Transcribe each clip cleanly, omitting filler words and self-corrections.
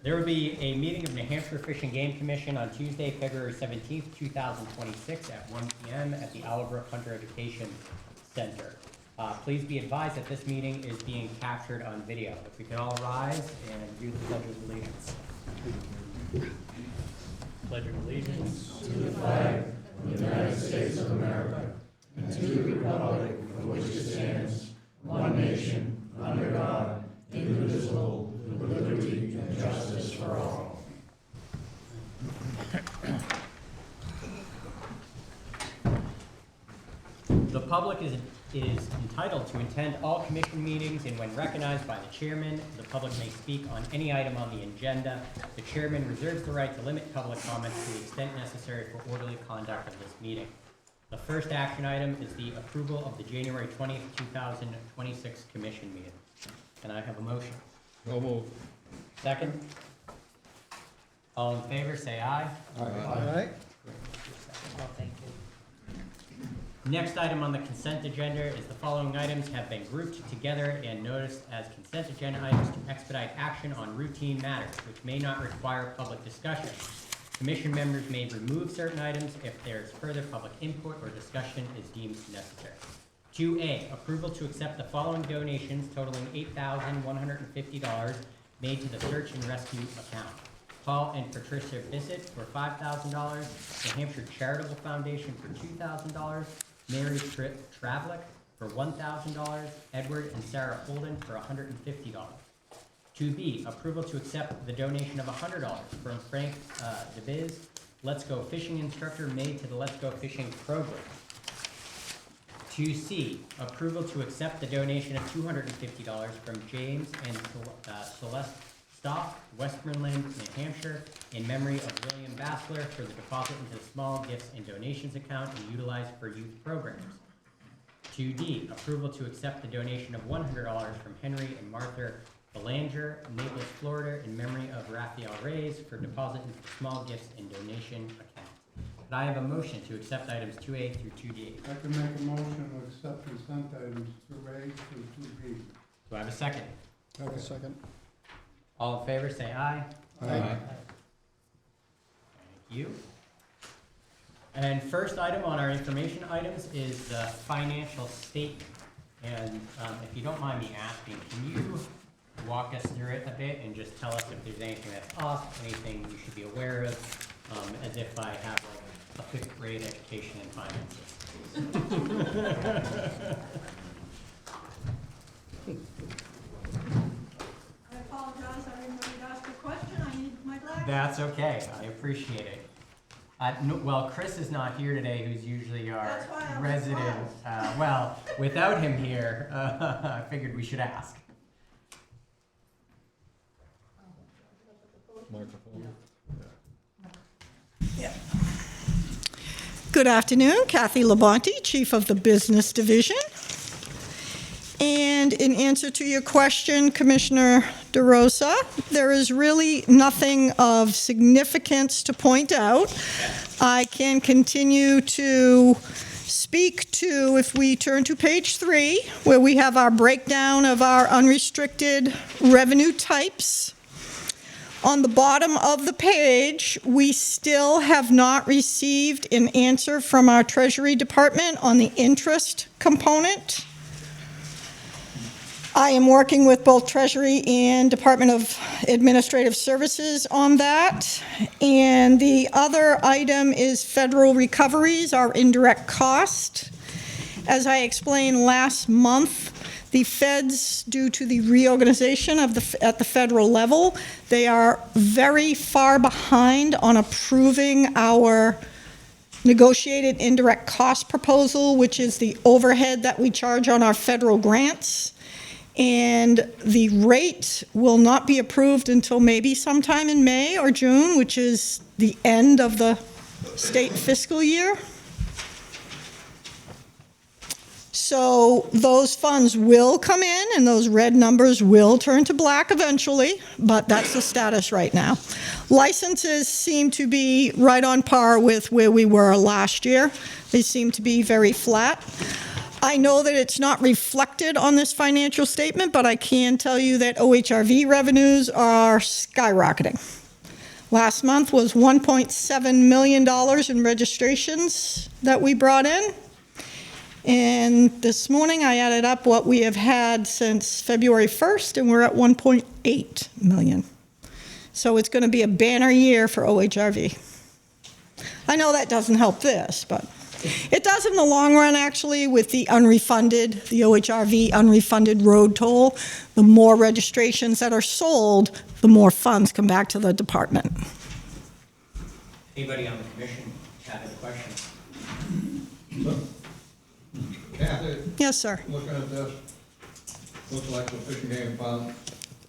There will be a meeting of New Hampshire Fish and Game Commission on Tuesday, February 17th, 2026 at 1 p.m. at the Owlbrook Hunter Education Center. Please be advised that this meeting is being captured on video. If we could all rise and do the Pledge of Allegiance. Pledge of Allegiance to the flag of the United States of America and to the republic for which it stands, one nation, under God, indivisible, with liberty and justice for all. The public is entitled to attend all commission meetings, and when recognized by the chairman, the public may speak on any item on the agenda. The chairman reserves the right to limit public comments to the extent necessary for orderly conduct of this meeting. The first action item is the approval of the January 20th, 2026 commission meeting. Can I have a motion? So moved. Second? All in favor, say aye. Aye. Next item on the consent agenda is the following items have been grouped together and noticed as consent agenda items to expedite action on routine matters, which may not require public discussion. Commission members may remove certain items if there is further public input or discussion is deemed necessary. 2A, approval to accept the following donations totaling $8,150 made to the Search and Rescue account. Paul and Patricia Bissett for $5,000, New Hampshire Charitable Foundation for $2,000, Mary Travlick for $1,000, Edward and Sarah Holden for $150. 2B, approval to accept the donation of $100 from Frank DeBiz, Let's Go Fishing instructor made to the Let's Go Fishing program. 2C, approval to accept the donation of $250 from James and Celeste Stock, Westmoreland, New Hampshire, in memory of William Bassler for the deposit into the small gifts and donations account and utilized for youth programs. 2D, approval to accept the donation of $100 from Henry and Martha Belanger, Naples, Florida, in memory of Raphael Reyes for deposit into the small gifts and donation account. Could I have a motion to accept items 2A through 2D? I can make a motion to accept consent items 2A through 2B. Do I have a second? Okay, second. All in favor, say aye. Aye. Thank you. And first item on our information items is the financial statement. And if you don't mind me asking, can you walk us through it a bit and just tell us if there's anything that's off, anything you should be aware of, as if I have like a fifth grade education in finances. I apologize, I didn't know you'd ask a question, I need my glasses. That's okay, I appreciate it. Well, Chris is not here today, who's usually our That's why I was resident. Well, without him here, I figured we should ask. Microphone. Good afternoon, Kathy Labonte, Chief of the Business Division. And in answer to your question, Commissioner DeRosa, there is really nothing of significance to point out. I can continue to speak to, if we turn to page 3, where we have our breakdown of our unrestricted revenue types. On the bottom of the page, we still have not received an answer from our Treasury Department on the interest component. I am working with both Treasury and Department of Administrative Services on that. And the other item is federal recoveries, our indirect cost. As I explained last month, the feds, due to the reorganization of at the federal level, they are very far behind on approving our negotiated indirect cost proposal, which is the overhead that we charge on our federal grants. And the rate will not be approved until maybe sometime in May or June, which is the end of the state fiscal year. So those funds will come in and those red numbers will turn to black eventually, but that's the status right now. Licenses seem to be right on par with where we were last year. They seem to be very flat. I know that it's not reflected on this financial statement, but I can tell you that OHRV revenues are skyrocketing. Last month was $1.7 million in registrations that we brought in. And this morning I added up what we have had since February 1st, and we're at 1.8 million. So it's going to be a banner year for OHRV. I know that doesn't help this, but it does in the long run, actually, with the unrefunded, the OHRV unrefunded road toll. The more registrations that are sold, the more funds come back to the department. Anybody on the commission have any questions? Kathy, Yes, sir. looking at this, looks like the fishing game fund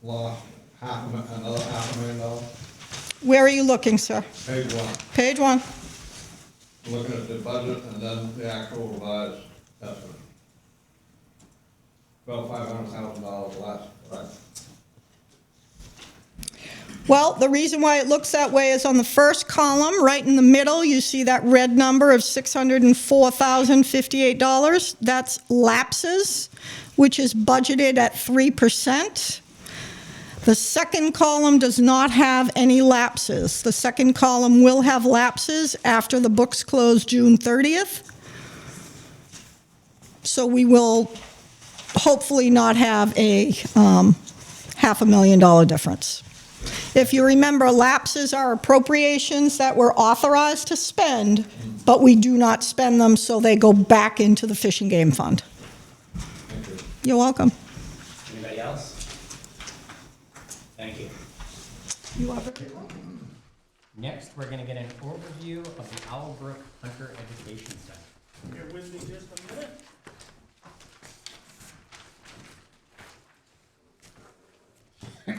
lost another $500,000. Where are you looking, sir? Page one, Page 1. looking at the budget and then the actual revised estimate. About $500,000 less, right? Well, the reason why it looks that way is on the first column, right in the middle, you see that red number of $604,058. That's lapses, which is budgeted at 3%. The second column does not have any lapses. The second column will have lapses after the books close June 30th. So we will hopefully not have a $500,000 difference. If you remember, lapses are appropriations that were authorized to spend, but we do not spend them, so they go back into the Fish and Game Fund. Thank you. You're welcome. Anybody else? Thank you. You are Next, we're going to get an overview of the Owlbrook Hunter Education Center. Bear with me just a minute. I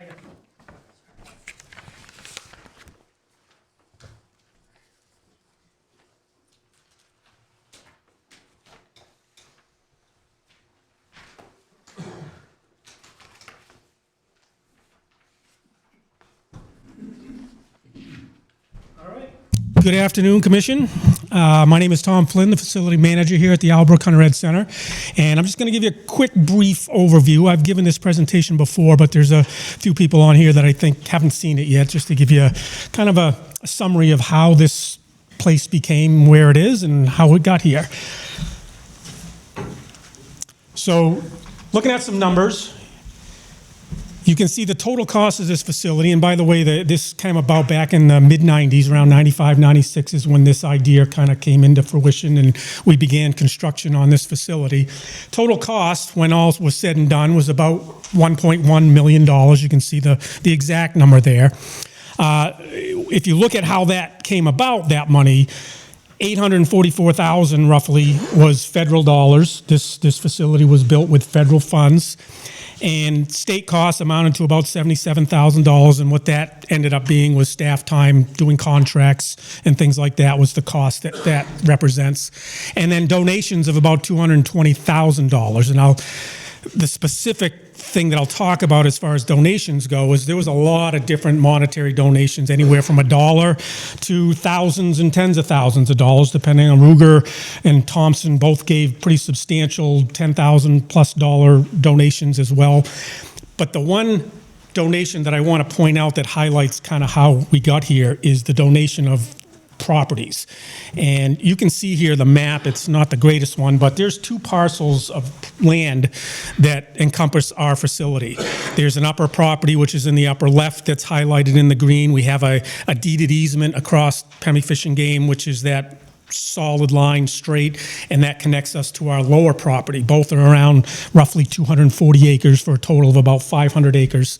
got it. All right. Good afternoon, Commission. My name is Tom Flynn, the facility manager here at the Owlbrook Hunter Ed Center. And I'm just going to give you a quick, brief overview. I've given this presentation before, but there's a few people on here that I think haven't seen it yet, just to give you kind of a summary of how this place became where it is and how it got here. So, looking at some numbers, you can see the total cost of this facility, and by the way, this came about back in the mid-90s, around 95, 96 is when this idea kind of came into fruition and we began construction on this facility. Total cost, when all was said and done, was about $1.1 million. You can see the exact number there. If you look at how that came about, that money, $844,000 roughly was federal dollars. This facility was built with federal funds. And state costs amounted to about $77,000, and what that ended up being was staff time, doing contracts and things like that was the cost that represents. And then donations of about $220,000. And the specific thing that I'll talk about as far as donations go is there was a lot of different monetary donations, anywhere from $1 to thousands and tens of thousands of dollars, depending on Ruger and Thompson both gave pretty substantial $10,000+ donations as well. But the one donation that I want to point out that highlights kind of how we got here is the donation of properties. And you can see here the map, it's not the greatest one, but there's 2 parcels of land that encompass our facility. There's an upper property, which is in the upper left, that's highlighted in the green. We have a deeded easement across Pemmy Fish and Game, which is that solid line straight, and that connects us to our lower property. Both are around roughly 240 acres for a total of about 500 acres.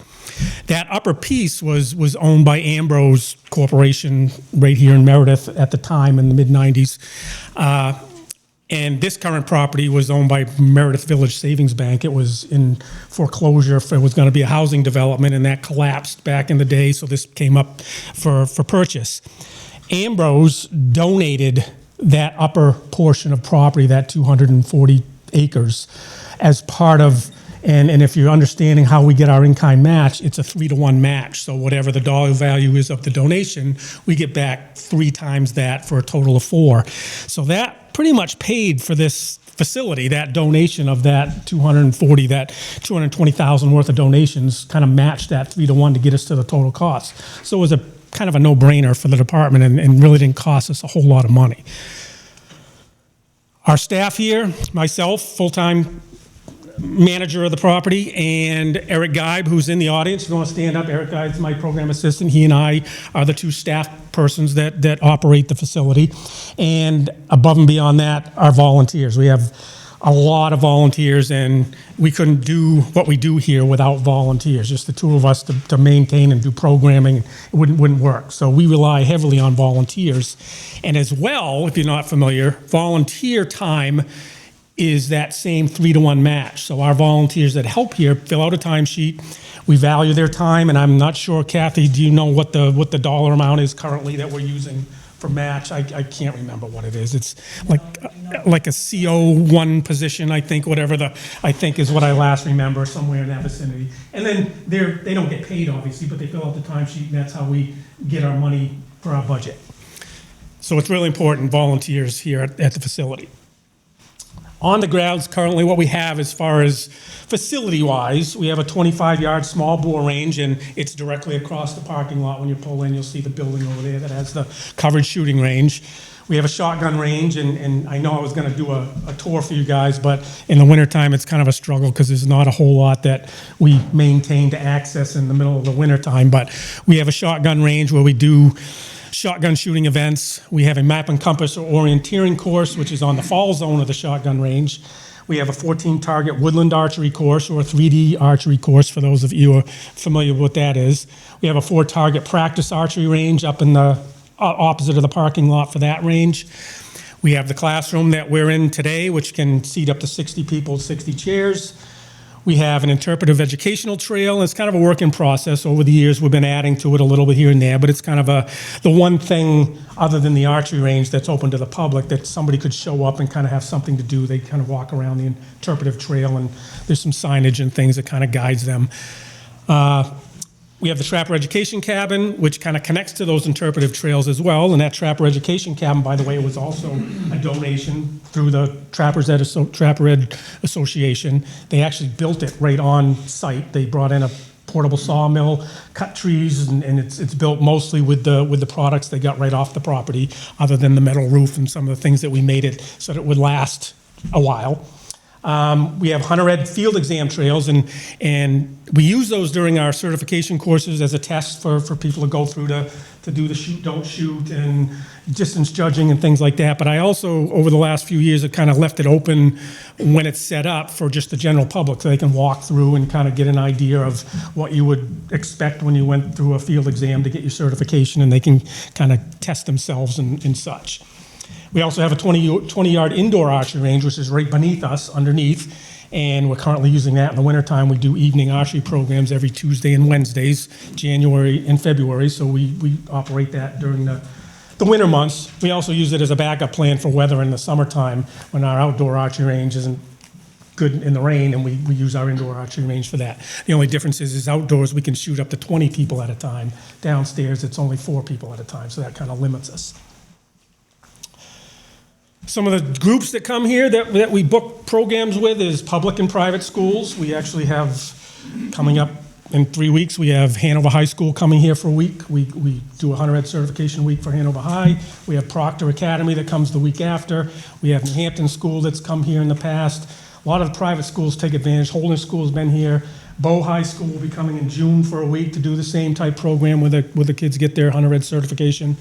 That upper piece was owned by Ambrose Corporation right here in Meredith at the time in the mid-90s. And this current property was owned by Meredith Village Savings Bank. It was in foreclosure. It was going to be a housing development, and that collapsed back in the day, so this came up for purchase. Ambrose donated that upper portion of property, that 240 acres, as part of And if you're understanding how we get our in-kind match, it's a 3-to-1 match. So whatever the dollar value is of the donation, we get back 3 times that for a total of 4. So that pretty much paid for this facility, that donation of that 240, that 220,000 worth of donations kind of matched that 3-to-1 to get us to the total cost. So it was a kind of a no-brainer for the department and really didn't cost us a whole lot of money. Our staff here, myself, full-time manager of the property, and Eric Geib, who's in the audience. If you want to stand up, Eric Geib's my program assistant. He and I are the 2 staff persons that operate the facility. And above and beyond that, our volunteers. We have a lot of volunteers, and we couldn't do what we do here without volunteers. Just the 2 of us to maintain and do programming, it wouldn't work. So we rely heavily on volunteers. And as well, if you're not familiar, volunteer time is that same 3-to-1 match. So our volunteers that help here fill out a timesheet. We value their time, and I'm not sure, Kathy, do you know what the dollar amount is currently that we're using for match? I can't remember what it is. It's like a CO1 position, I think, I think is what I last remember, somewhere in that vicinity. And then they don't get paid, obviously, but they fill out the timesheet, and that's how we get our money for our budget. So it's really important, volunteers here at the facility. On the grounds, currently what we have as far as facility-wise, we have a 25-yard small bore range, and it's directly across the parking lot. When you pull in, you'll see the building over there that has the covered shooting range. We have a shotgun range, and I know I was going to do a tour for you guys, but in the wintertime, it's kind of a struggle because there's not a whole lot that we maintain to access in the middle of the wintertime. But we have a shotgun range where we do shotgun shooting events. We have a map and compass or orienteering course, which is on the fall zone of the shotgun range. We have a 14-target woodland archery course, or a 3D archery course, for those of you who are familiar with what that is. We have a 4-target practice archery range up in the opposite of the parking lot for that range. We have the classroom that we're in today, which can seat up to 60 people, 60 chairs. We have an interpretive educational trail. It's kind of a work in process. Over the years, we've been adding to it a little bit here and there, but it's kind of the one thing other than the archery range that's open to the public that somebody could show up and kind of have something to do. They kind of walk around the interpretive trail, and there's some signage and things that kind of guides them. We have the Trapper Education Cabin, which kind of connects to those interpretive trails as well. And that Trapper Education Cabin, by the way, was also a donation through the Trapper Ed Association. They actually built it right on site. They brought in a portable sawmill, cut trees, and it's built mostly with the products they got right off the property, other than the metal roof and some of the things that we made it so that it would last a while. We have Hunter Ed field exam trails, and we use those during our certification courses as a test for people to go through to do the shoot, don't shoot, and distance judging and things like that. But I also, over the last few years, have kind of left it open when it's set up for just the general public, so they can walk through and kind of get an idea of what you would expect when you went through a field exam to get your certification, and they can kind of test themselves and such. We also have a 20-yard indoor archery range, which is right beneath us, underneath, and we're currently using that in the wintertime. We do evening archery programs every Tuesday and Wednesdays, January and February, so we operate that during the winter months. We also use it as a backup plan for weather in the summertime when our outdoor archery range isn't good in the rain, and we use our indoor archery range for that. The only difference is outdoors we can shoot up to 20 people at a time. Downstairs, it's only 4 people at a time, so that kind of limits us. Some of the groups that come here that we book programs with is public and private schools. We actually have, coming up in 3 weeks, we have Hanover High School coming here for a week. We do a Hunter Ed certification week for Hanover High. We have Proctor Academy that comes the week after. We have New Hampton School that's come here in the past. A lot of the private schools take advantage. Holden School's been here. Bow High School will be coming in June for a week to do the same type program where the kids get their Hunter Ed certification.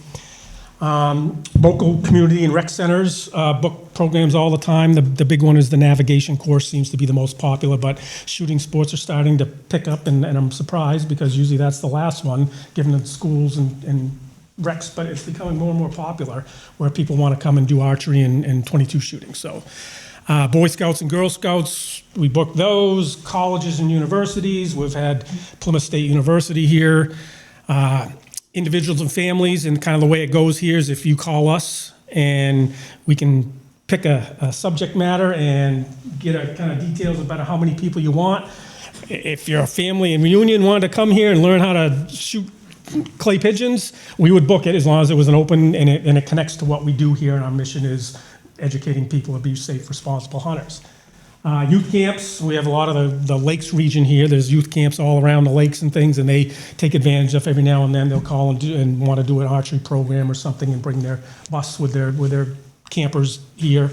Local community and rec centers book programs all the time. The big one is the navigation course, seems to be the most popular, but shooting sports are starting to pick up, and I'm surprised because usually that's the last one, given the schools and recs, but it's becoming more and more popular where people want to come and do archery and 22 shooting. So Boy Scouts and Girl Scouts, we book those. Colleges and universities, we've had Plymouth State University here. Individuals and families, and kind of the way it goes here is if you call us and we can pick a subject matter and get a kind of details about how many people you want. If your family and reunion wanted to come here and learn how to shoot clay pigeons, we would book it as long as it was an open and it connects to what we do here. And our mission is educating people to be safe, responsible hunters. Youth camps, we have a lot of the lakes region here. There's youth camps all around the lakes and things, and they take advantage of every now and then. They'll call and want to do an archery program or something and bring their bus with their campers here.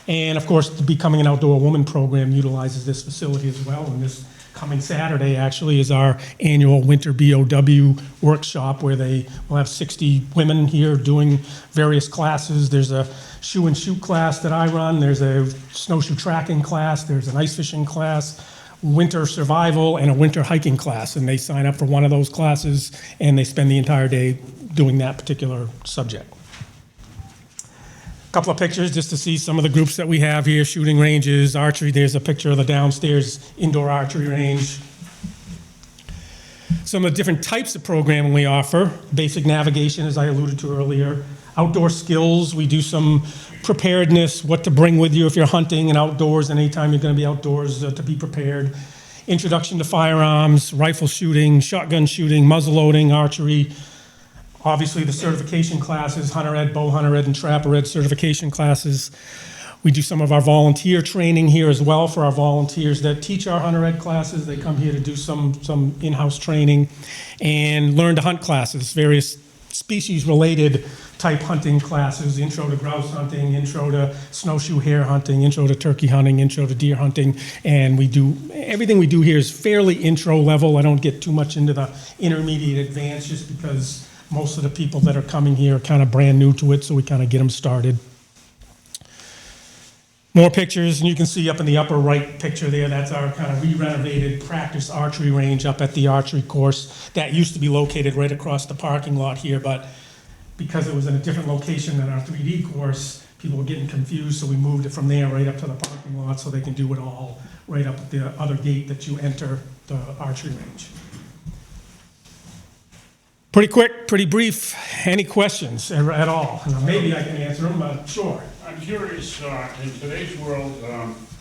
And of course, the Becoming an Outdoor Woman program utilizes this facility as well. And this coming Saturday actually is our annual winter BOW workshop where they will have 60 women here doing various classes. There's a shoe and shoot class that I run. There's a snowshoe tracking class. There's an ice fishing class, winter survival, and a winter hiking class. And they sign up for one of those classes and they spend the entire day doing that particular subject. A couple of pictures just to see some of the groups that we have here, shooting ranges, archery. There's a picture of the downstairs indoor archery range. Some of the different types of programming we offer. Basic navigation, as I alluded to earlier. Outdoor skills, we do some preparedness, what to bring with you if you're hunting and outdoors, and anytime you're going to be outdoors to be prepared. Introduction to firearms, rifle shooting, shotgun shooting, muzzleloading, archery. Obviously, the certification classes, hunter ed, bow hunter ed, and trapper ed certification classes. We do some of our volunteer training here as well for our volunteers that teach our hunter ed classes. They come here to do some in-house training and learn to hunt classes, various species-related type hunting classes, intro to grouse hunting, intro to snowshoe hare hunting, intro to turkey hunting, intro to deer hunting. And everything we do here is fairly intro level. I don't get too much into the intermediate advanced just because most of the people that are coming here are kind of brand new to it, so we kind of get them started. More pictures, and you can see up in the upper right picture there, that's our kind of re-renovated practice archery range up at the archery course. That used to be located right across the parking lot here, but because it was in a different location than our 3D course, people were getting confused, so we moved it from there right up to the parking lot so they can do it all right up at the other gate that you enter the archery range. Pretty quick, pretty brief. Any questions at all? Maybe I can answer them, but sure. I'm curious, in today's world,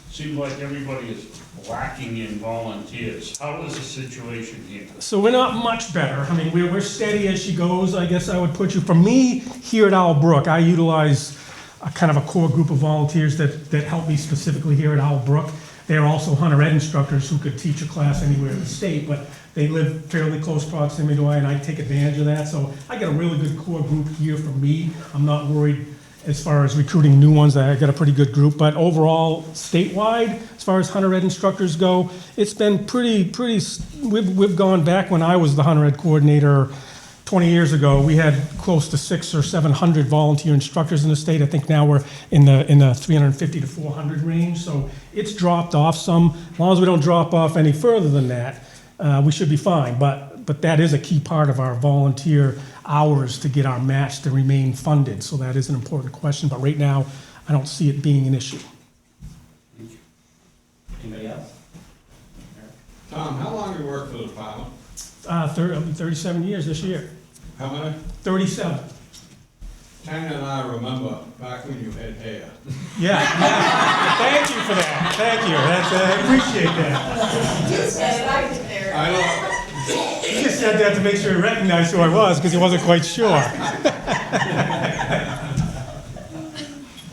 seems like everybody is lacking in volunteers. How is the situation here? So we're not much better. I mean, we're steady as she goes, I guess I would put you. For me, here at Owl Brook, I utilize a kind of a core group of volunteers that help me specifically here at Owl Brook. They're also hunter ed instructors who could teach a class anywhere in the state, but they live fairly close proximity to I, and I take advantage of that. So I get a really good core group here for me. I'm not worried as far as recruiting new ones. I got a pretty good group, but overall, statewide, as far as hunter ed instructors go, it's been pretty. We've gone back when I was the hunter ed coordinator 20 years ago. We had close to 600 or 700 volunteer instructors in the state. I think now we're in the 350 to 400 range. So it's dropped off some. As long as we don't drop off any further than that, we should be fine. But that is a key part of our volunteer hours to get our match to remain funded. So that is an important question. But right now, I don't see it being an issue. Anybody else? Tom, how long have you worked for the department? 37 years this year. How many? 37. Tanya and I remember back when you had hair. Yeah. Thank you for that. Thank you. I appreciate that. You said it, I was there. I know. He just said that to make sure he recognized who I was because he wasn't quite sure. Well,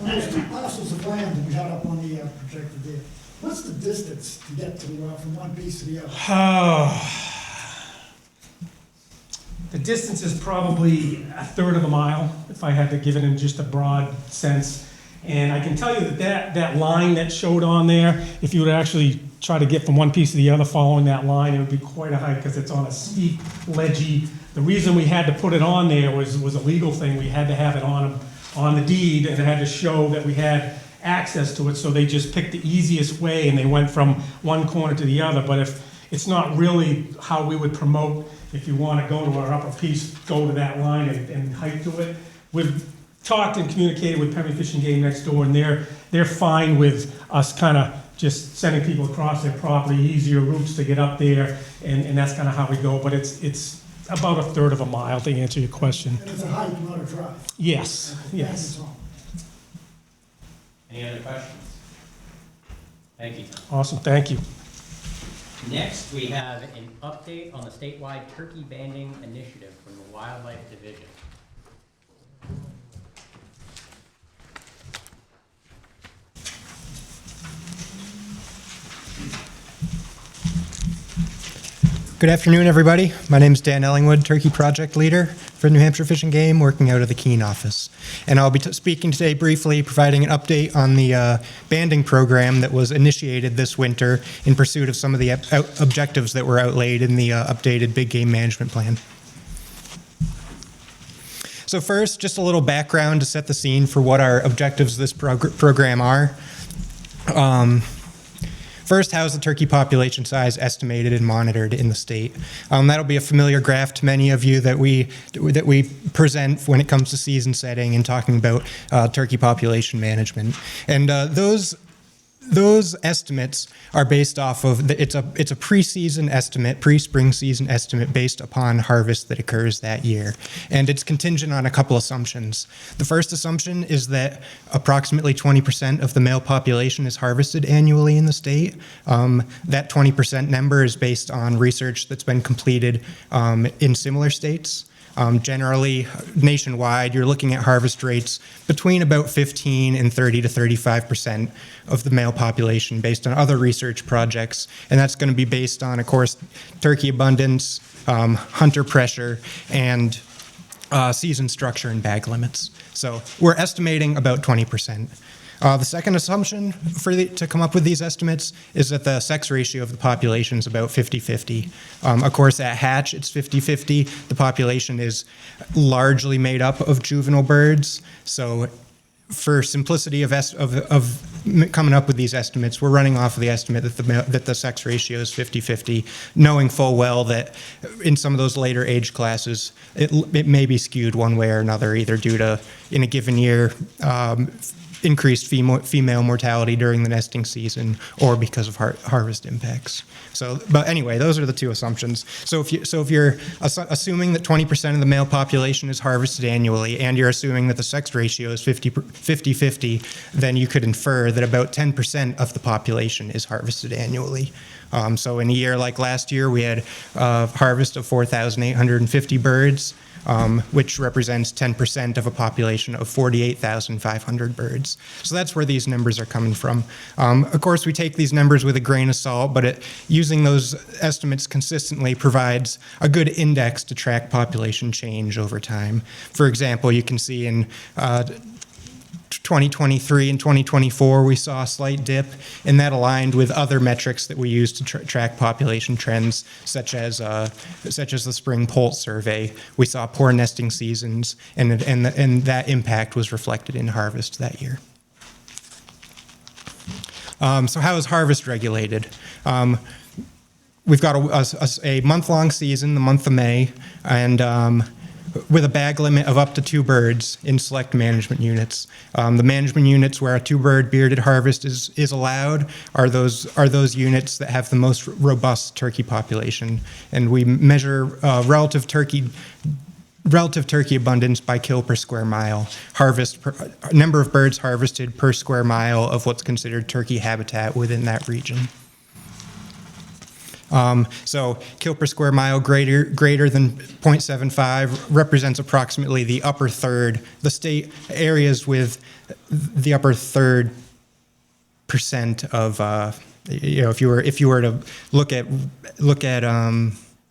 there's two parcels of land that we had up on the projector there. What's the distance to get to, from one piece to the other? The distance is probably a third of a mile, if I had to give it in just a broad sense. And I can tell you that line that showed on there, if you would actually try to get from one piece to the other following that line, it would be quite a hike because it's on a steep, ledgy. The reason we had to put it on there was a legal thing. We had to have it on the deed, and it had to show that we had access to it. So they just picked the easiest way, and they went from one corner to the other. But if it's not really how we would promote, if you want to go to our upper piece, go to that line and hike to it. We've talked and communicated with Pemmy Fish and Game next door, and they're fine with us kind of just sending people across their property, easier routes to get up there, and that's kind of how we go. But it's about a third of a mile to answer your question. And it's a hike, not a drive. Yes, Okay, yes. that's all. Any other questions? Thank you, Tom. Awesome, thank you. Next, we have an update on the statewide turkey banding initiative from the Wildlife Division. Good afternoon, everybody. My name is Dan Ellingwood, Turkey Project Leader for New Hampshire Fish and Game, working out of the Keene office. And I'll be speaking today briefly, providing an update on the banding program that was initiated this winter in pursuit of some of the objectives that were outlaid in the updated Big Game Management Plan. So first, just a little background to set the scene for what our objectives of this program are. First, how is the turkey population size estimated and monitored in the state? That'll be a familiar graph to many of you that we present when it comes to season setting and talking about turkey population management. And those estimates are based off of it's a pre-season estimate, pre-spring season estimate based upon harvest that occurs that year, and it's contingent on a couple assumptions. The first assumption is that approximately 20% of the male population is harvested annually in the state. That 20% number is based on research that's been completed in similar states. Generally, nationwide, you're looking at harvest rates between about 15 and 30 to 35% of the male population based on other research projects. And that's going to be based on, of course, turkey abundance, hunter pressure, and season structure and bag limits. So we're estimating about 20%. The second assumption to come up with these estimates is that the sex ratio of the population is about 50-50. Of course, at hatch, it's 50-50. The population is largely made up of juvenile birds. So for simplicity of coming up with these estimates, we're running off of the estimate that the sex ratio is 50-50, knowing full well that in some of those later age classes, it may be skewed one way or another, either due to, in a given year, increased female mortality during the nesting season, or because of harvest impacts. So, but anyway, those are the two assumptions. So if you're assuming that 20% of the male population is harvested annually, and you're assuming that the sex ratio is 50-50, then you could infer that about 10% of the population is harvested annually. So in a year like last year, we had a harvest of 4,850 birds, which represents 10% of a population of 48,500 birds. So that's where these numbers are coming from. Of course, we take these numbers with a grain of salt, but using those estimates consistently provides a good index to track population change over time. For example, you can see in 2023 and 2024, we saw a slight dip, and that aligned with other metrics that we use to track population trends, such as the spring poult survey. We saw poor nesting seasons, and that impact was reflected in harvest that year. So how is harvest regulated? We've got a month-long season, the month of May, and with a bag limit of up to 2 birds in select management units. The management units where a 2-bird bearded harvest is allowed are those units that have the most robust turkey population. And we measure relative turkey abundance by kill per square mile, number of birds harvested per square mile of what's considered turkey habitat within that region. So kill per square mile greater than 0.75 represents approximately the upper third, the state areas with the upper third percent of, if you were to look at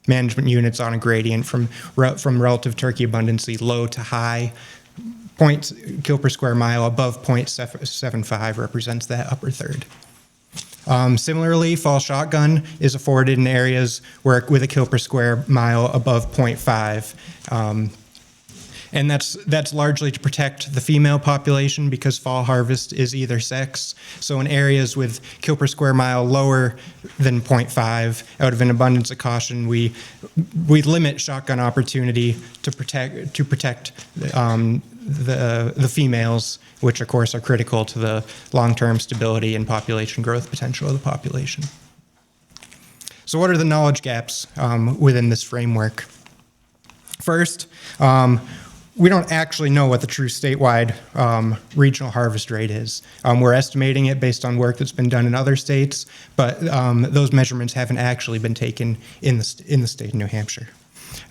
management units on a gradient from relative turkey abundancy, low to high, kill per square mile above 0.75 represents that upper third. Similarly, fall shotgun is afforded in areas with a kill per square mile above 0.5. And that's largely to protect the female population because fall harvest is either sex. So in areas with kill per square mile lower than 0.5, out of an abundance of caution, we limit shotgun opportunity to protect the females, which of course are critical to the long-term stability and population growth potential of the population. So what are the knowledge gaps within this framework? First, we don't actually know what the true statewide regional harvest rate is. We're estimating it based on work that's been done in other states, but those measurements haven't actually been taken in the state of New Hampshire.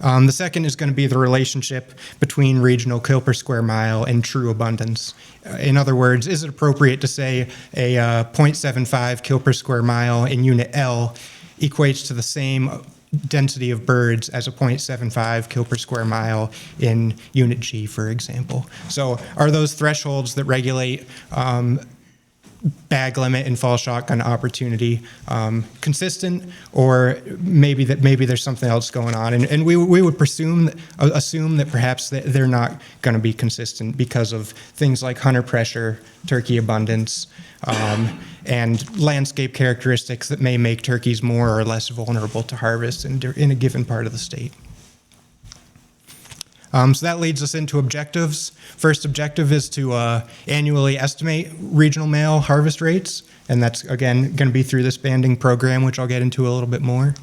The second is going to be the relationship between regional kill per square mile and true abundance. In other words, is it appropriate to say a 0.75 kill per square mile in Unit L equates to the same density of birds as a 0.75 kill per square mile in Unit G, for example? So are those thresholds that regulate bag limit and fall shotgun opportunity consistent, or maybe there's something else going on? And we would assume that perhaps they're not going to be consistent because of things like hunter pressure, turkey abundance, and landscape characteristics that may make turkeys more or less vulnerable to harvest in a given part of the state. So that leads us into objectives. First objective is to annually estimate regional male harvest rates, and that's, again, going to be through this banding program, which I'll get into a little bit more.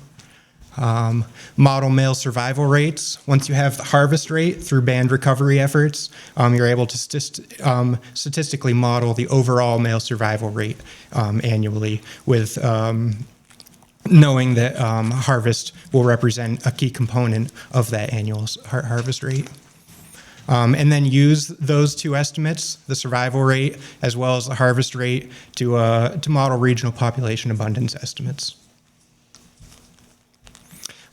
Model male survival rates. Once you have the harvest rate through band recovery efforts, you're able to statistically model the overall male survival rate annually with knowing that harvest will represent a key component of that annual harvest rate. And then use those two estimates, the survival rate as well as the harvest rate, to model regional population abundance estimates.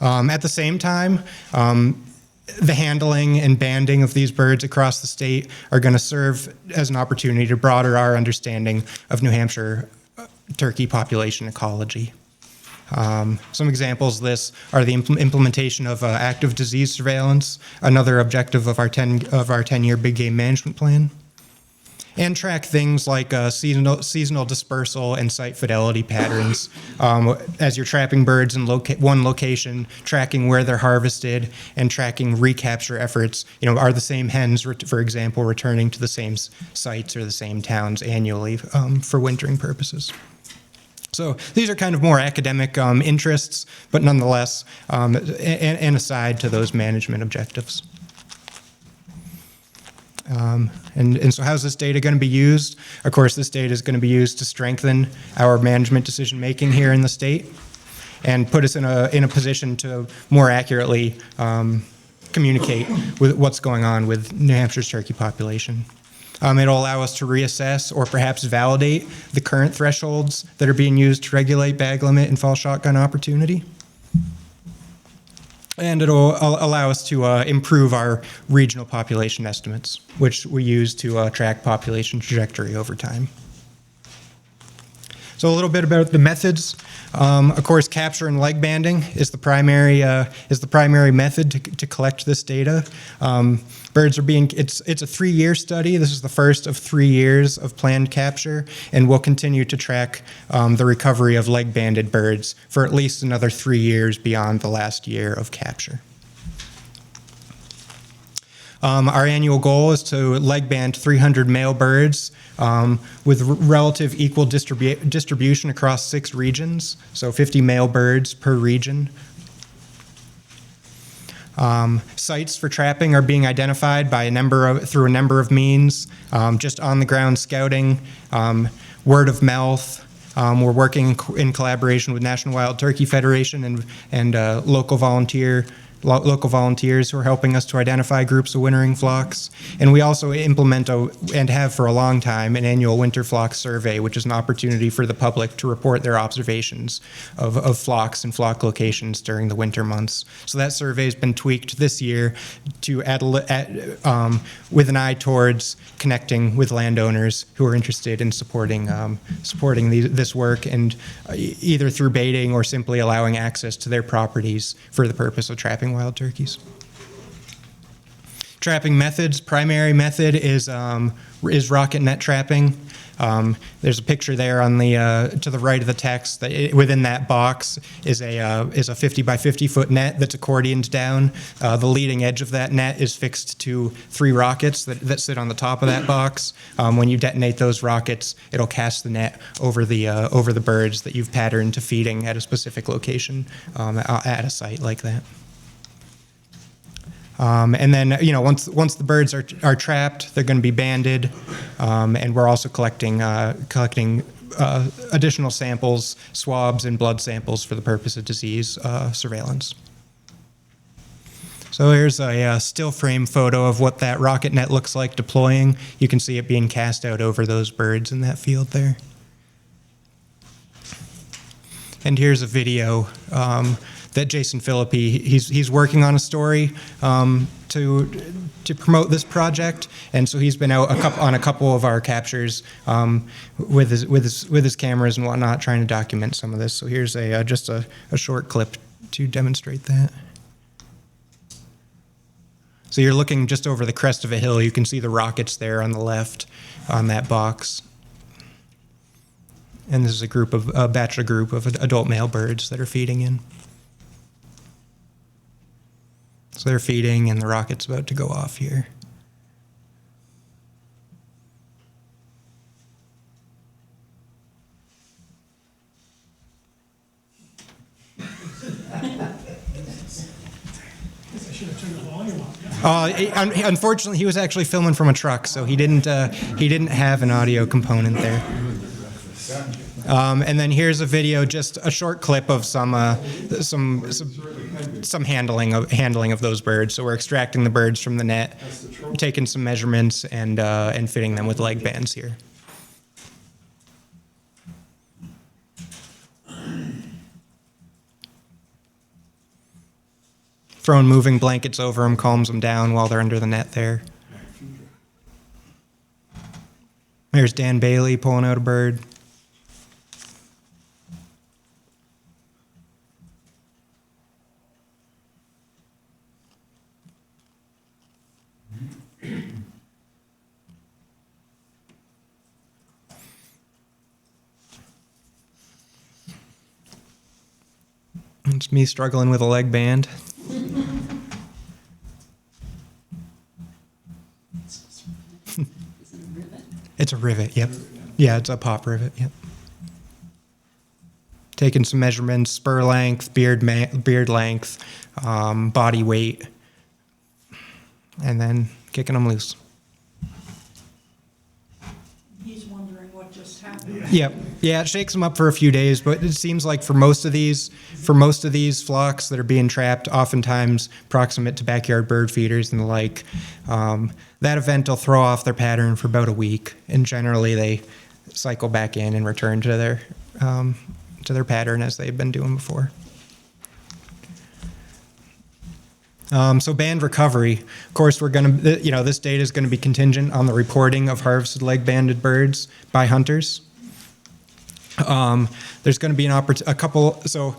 At the same time, the handling and banding of these birds across the state are going to serve as an opportunity to broaden our understanding of New Hampshire turkey population ecology. Some examples of this are the implementation of active disease surveillance, another objective of our 10-year big game management plan, and track things like seasonal dispersal and site fidelity patterns. As you're trapping birds in one location, tracking where they're harvested, and tracking recapture efforts. Are the same hens, for example, returning to the same sites or the same towns annually for wintering purposes? So these are kind of more academic interests, but nonetheless, an aside to those management objectives. And so how's this data going to be used? Of course, this data is going to be used to strengthen our management decision-making here in the state and put us in a position to more accurately communicate with what's going on with New Hampshire's turkey population. It'll allow us to reassess or perhaps validate the current thresholds that are being used to regulate bag limit and fall shotgun opportunity. And it'll allow us to improve our regional population estimates, which we use to track population trajectory over time. So a little bit about the methods. Of course, capture and leg banding is the primary method to collect this data. Birds are it's a 3-year study. This is the first of 3 years of planned capture, and we'll continue to track the recovery of leg banded birds for at least another 3 years beyond the last year of capture. Our annual goal is to leg band 300 male birds with relative equal distribution across 6 regions, so 50 male birds per region. Sites for trapping are being identified by through a number of means, just on-the-ground scouting, word of mouth. We're working in collaboration with National Wild Turkey Federation and local volunteers who are helping us to identify groups of wintering flocks. And we also implement and have for a long time an annual winter flock survey, which is an opportunity for the public to report their observations of flocks and flock locations during the winter months. So that survey has been tweaked this year to with an eye towards connecting with landowners who are interested in supporting this work, and either through baiting or simply allowing access to their properties for the purpose of trapping wild turkeys. Trapping methods. Primary method is rocket net trapping. There's a picture there on the to the right of the text. Within that box is a 50 by 50 foot net that's accordioned down. The leading edge of that net is fixed to 3 rockets that sit on the top of that box. When you detonate those rockets, it'll cast the net over the birds that you've patterned to feeding at a specific location at a site like that. And then, once the birds are trapped, they're going to be banded, and we're also collecting additional samples, swabs and blood samples for the purpose of disease surveillance. So here's a still frame photo of what that rocket net looks like deploying. You can see it being cast out over those birds in that field there. And here's a video that Jason Philippi, he's working on a story to promote this project, and so he's been out on a couple of our captures with his cameras and whatnot, trying to document some of this. So here's just a short clip to demonstrate that. So you're looking just over the crest of a hill. You can see the rockets there on the left on that box. And this is a bachelor group of adult male birds that are feeding in. So they're feeding and the rocket's about to go off here. Unfortunately, he was actually filming from a truck, so he didn't have an audio component there. And then here's a video, just a short clip of some handling of those birds. So we're extracting the birds from the net, taking some measurements, and fitting them with leg bands here. Throwing moving blankets over them, calms them down while they're under the net there. There's Dan Bailey pulling out a bird. It's me struggling with a leg band. It's a rivet, yep. Yeah, it's a pop rivet, yep. Taking some measurements, spur length, beard length, body weight, and then kicking them loose. He's wondering what just happened. Yep. Yeah, it shakes them up for a few days, but it seems like for most of these flocks that are being trapped, oftentimes proximate to backyard bird feeders and the like, that event will throw off their pattern for about a week, and generally they cycle back in and return to their pattern as they've been doing before. So band recovery, of course, this data is going to be contingent on the reporting of harvested leg-banded birds by hunters. There's going to be a couple. So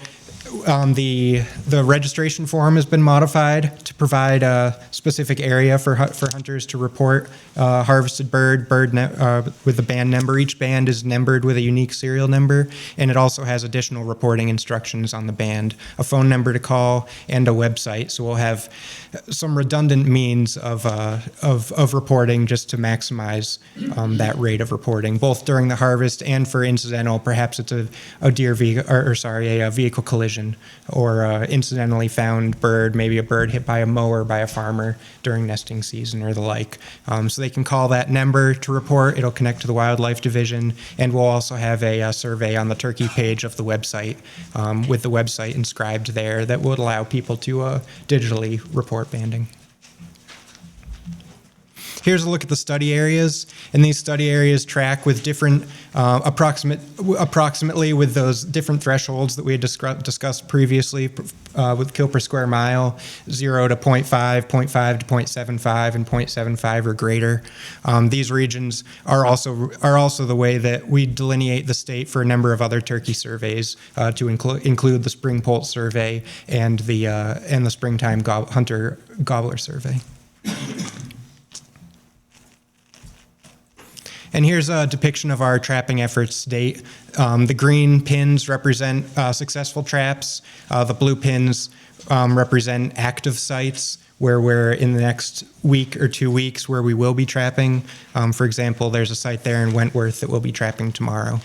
the registration form has been modified to provide a specific area for hunters to report harvested bird with the band number. Each band is numbered with a unique serial number, and it also has additional reporting instructions on the band, a phone number to call, and a website. So we'll have some redundant means of reporting just to maximize that rate of reporting, both during the harvest and for incidental. Perhaps it's a vehicle collision, or incidentally found bird, maybe a bird hit by a mower by a farmer during nesting season or the like. So they can call that number to report. It'll connect to the Wildlife Division, and we'll also have a survey on the turkey page of the website with the website inscribed there that would allow people to digitally report banding. Here's a look at the study areas, and these study areas track with different, approximately with those different thresholds that we had discussed previously with kill per square mile, 0 to 0.5, 0.5 to 0.75, and 0.75 or greater. These regions are also the way that we delineate the state for a number of other turkey surveys to include the Spring Poult survey and the Springtime Hunter Gobbler survey. And here's a depiction of our trapping efforts to date. The green pins represent successful traps. The blue pins represent active sites where we're in the next week or 2 weeks where we will be trapping. For example, there's a site there in Wentworth that we'll be trapping tomorrow.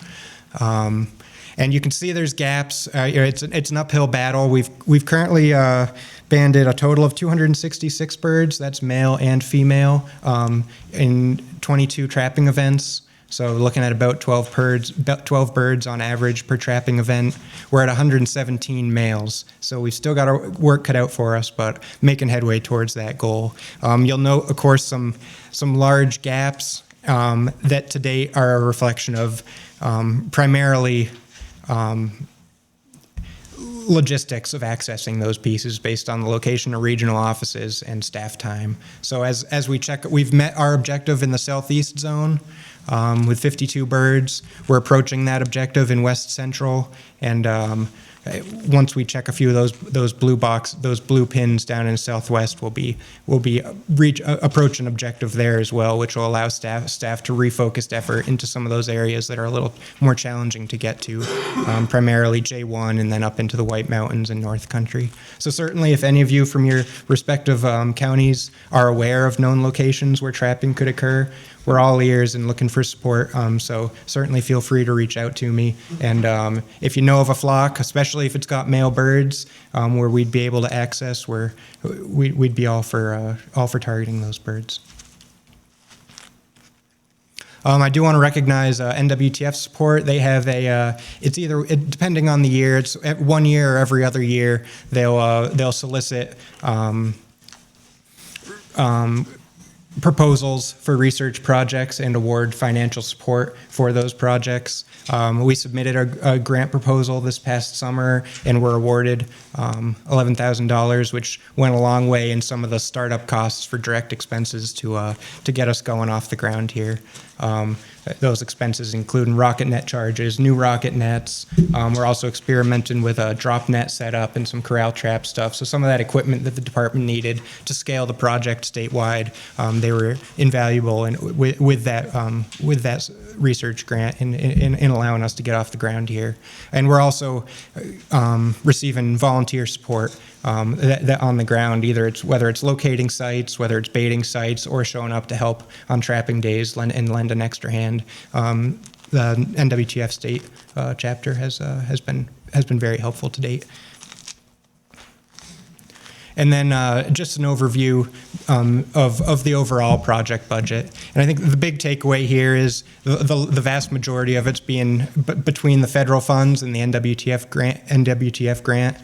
And you can see there's gaps. It's an uphill battle. We've currently banded a total of 266 birds. That's male and female in 22 trapping events. So looking at about 12 birds on average per trapping event. We're at 117 males. So we've still got our work cut out for us, but making headway towards that goal. You'll note, of course, some large gaps that to date are a reflection of primarily logistics of accessing those pieces based on the location of regional offices and staff time. So as we check, we've met our objective in the southeast zone with 52 birds. We're approaching that objective in West Central, and once we check a few of those blue pins down in Southwest, we'll be approach an objective there as well, which will allow staff to refocus effort into some of those areas that are a little more challenging to get to, primarily J1 and then up into the White Mountains and North Country. So certainly, if any of you from your respective counties are aware of known locations where trapping could occur, we're all ears and looking for support. So certainly feel free to reach out to me. And if you know of a flock, especially if it's got male birds, where we'd be able to access, we'd be all for targeting those birds. I do want to recognize NWTF support. They have it's either, depending on the year, it's 1 year or every other year, they'll solicit proposals for research projects and award financial support for those projects. We submitted a grant proposal this past summer and were awarded $11,000, which went a long way in some of the startup costs for direct expenses to get us going off the ground here. Those expenses include rocket net charges, new rocket nets. We're also experimenting with a drop net setup and some corral trap stuff. So some of that equipment that the department needed to scale the project statewide, they were invaluable with that research grant in allowing us to get off the ground here. And we're also receiving volunteer support that on the ground, whether it's locating sites, whether it's baiting sites, or showing up to help on trapping days and lend an extra hand. The NWTF state chapter has been very helpful to date. And then just an overview of the overall project budget. And I think the big takeaway here is the vast majority of it's being between the federal funds and the NWTF grant.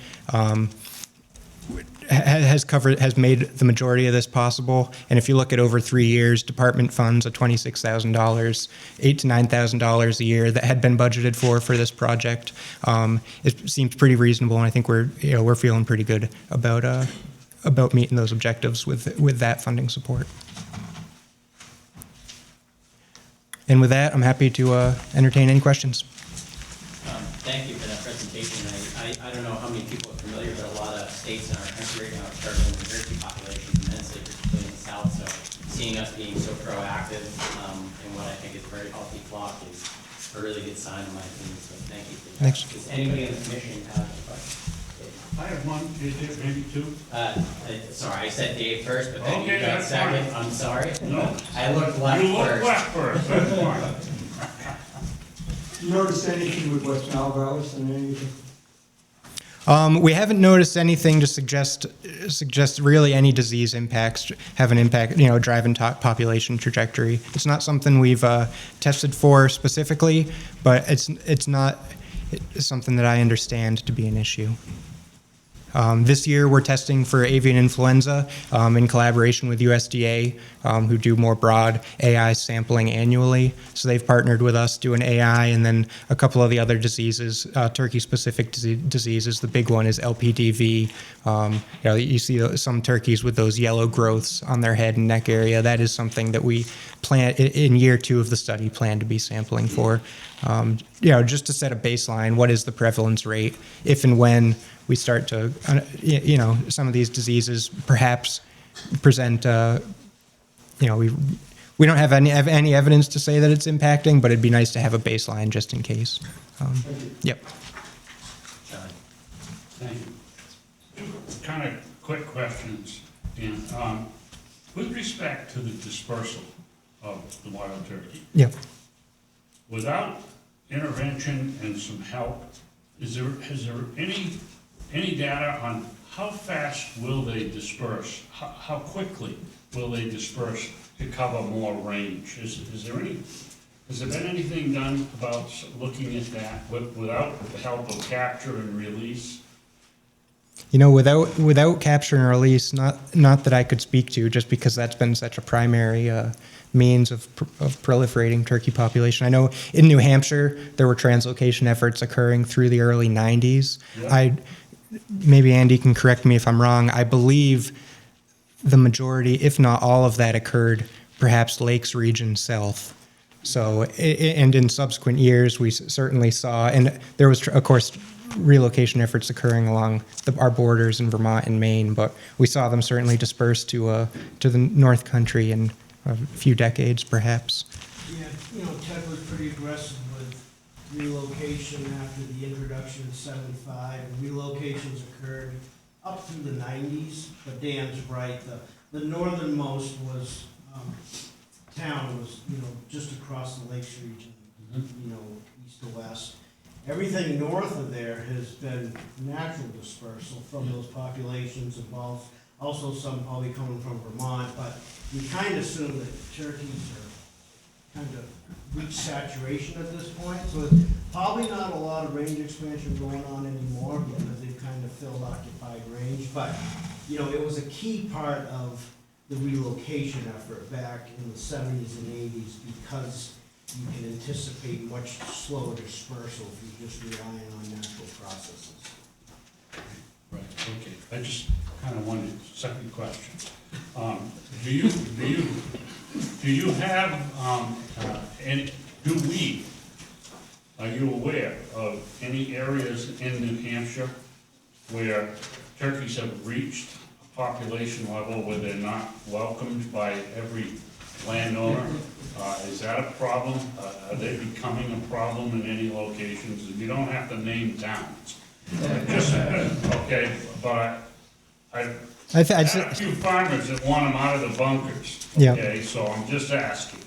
Has made the majority of this possible. And if you look at over 3 years, department funds of $26,000, $8,000 to $9,000 a year that had been budgeted for this project, it seems pretty reasonable. And I think we're feeling pretty good about meeting those objectives with that funding support. And with that, I'm happy to entertain any questions. Thank you for that presentation. I don't know how many people are familiar, but a lot of states in our country right now are struggling with turkey populations immensely, particularly in the South. So seeing us being so proactive in what I think is a very healthy flock is a really good sign in my opinion. So thank you for that. Thanks. Does anybody in the commission have a question? I have one, maybe two. Sorry, I said Dave first, but then you Okay, got that's second. fine. I'm sorry. No. I looked left You look first. left first, that's fine. You notice anything with West Nile Valley and anything? We haven't noticed anything to suggest really any disease impacts have an impact, driving population trajectory. It's not something we've tested for specifically, but it's not something that I understand to be an issue. This year, we're testing for avian influenza in collaboration with USDA, who do more broad AI sampling annually. So they've partnered with us doing AI, and then a couple of the other diseases, turkey-specific diseases. The big one is LPDV. You see some turkeys with those yellow growths on their head and neck area. That is something that we plan in year 2 of the study plan to be sampling for. Just to set a baseline, what is the prevalence rate if and when we start to, some of these diseases perhaps present, we don't have any evidence to say that it's impacting, but it'd be nice to have a baseline just in case. Yep. Thank you. Two kind of quick questions. And with respect to the dispersal of the wild turkey, Yep. without intervention and some help. Has there any data on how fast will they disperse? How quickly will they disperse to cover more range? Has there been anything done about looking at that without the help of capture and release? You know, without capture and release, not that I could speak to, just because that's been such a primary means of proliferating turkey population. I know in New Hampshire there were translocation efforts occurring through the early 90s. Yeah. Maybe Andy can correct me if I'm wrong. I believe the majority, if not all of that, occurred perhaps Lakes region south. So, and in subsequent years, we certainly saw, and there was, of course, relocation efforts occurring along our borders in Vermont and Maine, but we saw them certainly disperse to the North Country in a few decades, perhaps. Yeah, you know, Ted was pretty aggressive with relocation after the introduction of 75. Relocations occurred up through the 90s, but Dan's right. The northernmost was town was, you know, just across the Lakes region, you know, east to west. Everything north of there has been natural dispersal from those populations involved. Also some probably coming from Vermont, but we kind of assume that turkeys are kind of reached saturation at this point. So it's probably not a lot of range expansion going on anymore because they've kind of filled occupied range. But, you know, it was a key part of the relocation effort back in the 70s and 80s because you can anticipate much slower dispersal if you're just relying on natural processes. Right, okay. I just kind of wondered, second question. Do you have are you aware of any areas in New Hampshire where turkeys have reached a population level where they're not welcomed by every landowner? Is that a problem? Are they becoming a problem in any locations? And you don't have to name towns. Just, okay, but I've had a few farmers that want them out of the bunkers. Yeah. Okay, so I'm just asking.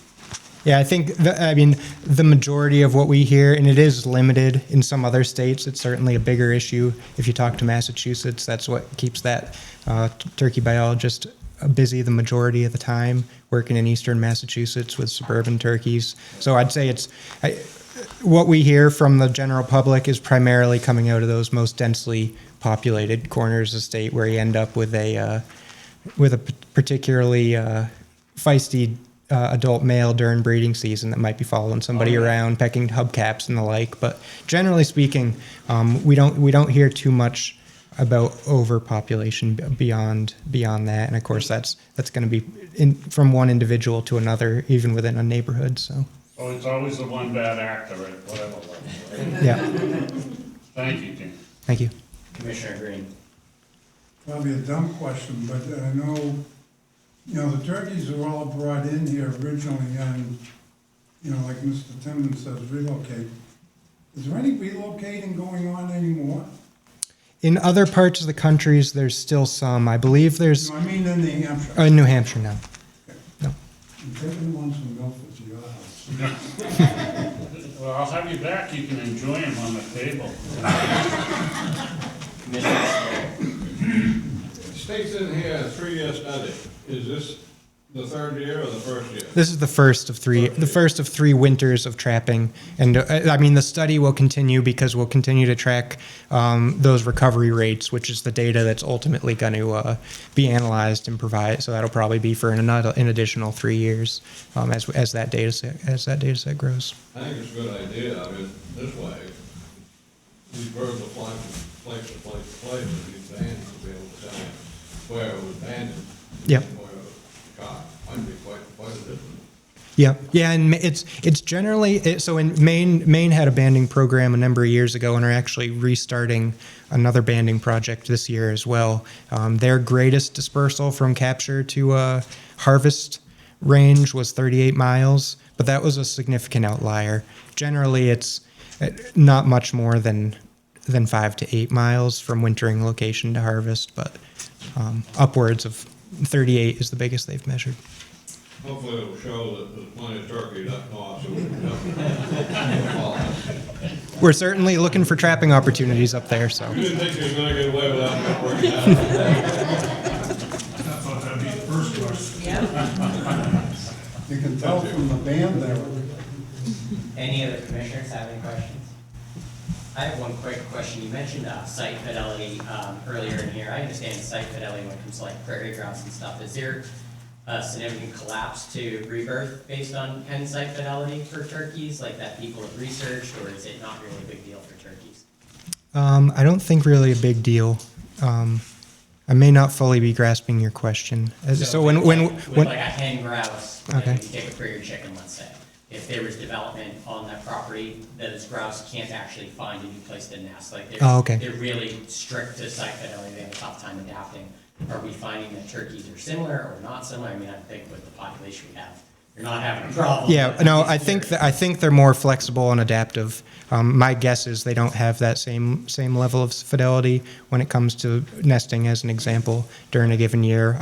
Yeah, I think, the majority of what we hear, and it is limited in some other states, it's certainly a bigger issue. If you talk to Massachusetts, that's what keeps that turkey biologist busy the majority of the time, working in eastern Massachusetts with suburban turkeys. So I'd say what we hear from the general public is primarily coming out of those most densely populated corners of the state where you end up with a particularly feisty adult male during breeding season that might be following somebody around, pecking hubcaps and the like. But generally speaking, we don't hear too much about overpopulation beyond that. And of course, that's going to be from one individual to another, even within a neighborhood. So. Oh, it's always the one bad actor at whatever level, right? Yeah. Thank you, Ken. Thank you. Commissioner Green. Probably a dumb question, but I know, you know, the turkeys are all brought in here originally and, you know, like Mr. Timmons says, relocate. Is there any relocating going on anymore? In other parts of the countries, there's still some. I believe there's. No, I mean in New Hampshire. In New Hampshire, no. No. I'm taking ones from Milford to your house. Well, I'll have you back. You can enjoy them on the table. It states in here a 3-year study. Is this the third year or the first year? This is the first of three. The first of 3 winters of trapping, and the study will continue because we'll continue to track those recovery rates, which is the data that's ultimately going to be analyzed and provided. So that'll probably be for an additional 3 years as that data set grows. I think it's a good idea. I mean, this way, these birds will fly from place to place to place, and these bands will be able to tell you where it was abandoned. Yep. And where it was caught. Might be quite a difference. Yeah, and it's generally so. In Maine had a banding program a number of years ago, and are actually restarting another banding project this year as well. Their greatest dispersal from capture to harvest range was 38 miles, but that was a significant outlier. Generally, it's not much more than 5 to 8 miles from wintering location to harvest, but upwards of 38 is the biggest they've measured. hopefully it'll show that there's plenty of turkey that costs. We're certainly looking for trapping opportunities up there, so. You didn't think you was gonna get away without working out? I thought that'd be the first question. You can tell from the band there. Any other commissioners have any questions? I have one quick question. You mentioned site fidelity earlier in here. I understand site fidelity when it comes to like prairie grouse and stuff. Is there a significant collapse to rebirth based on hen site fidelity for turkeys, like that people have researched, or is it not really a big deal for turkeys? I don't think really a big deal. I may not fully be grasping your question. So when with like a hen grouse, like Okay. if you take a prairie chicken, let's say, if there was development on that property, those grouse can't actually find a new place to nest. Like they're really strict to site fidelity. They have a tough time adapting. Are we finding that turkeys are similar or not similar? I mean, I think with the population we have, you're not having a problem. Yeah, no, I think they're more flexible and adaptive. My guess is they don't have that same level of fidelity when it comes to nesting, as an example, during a given year.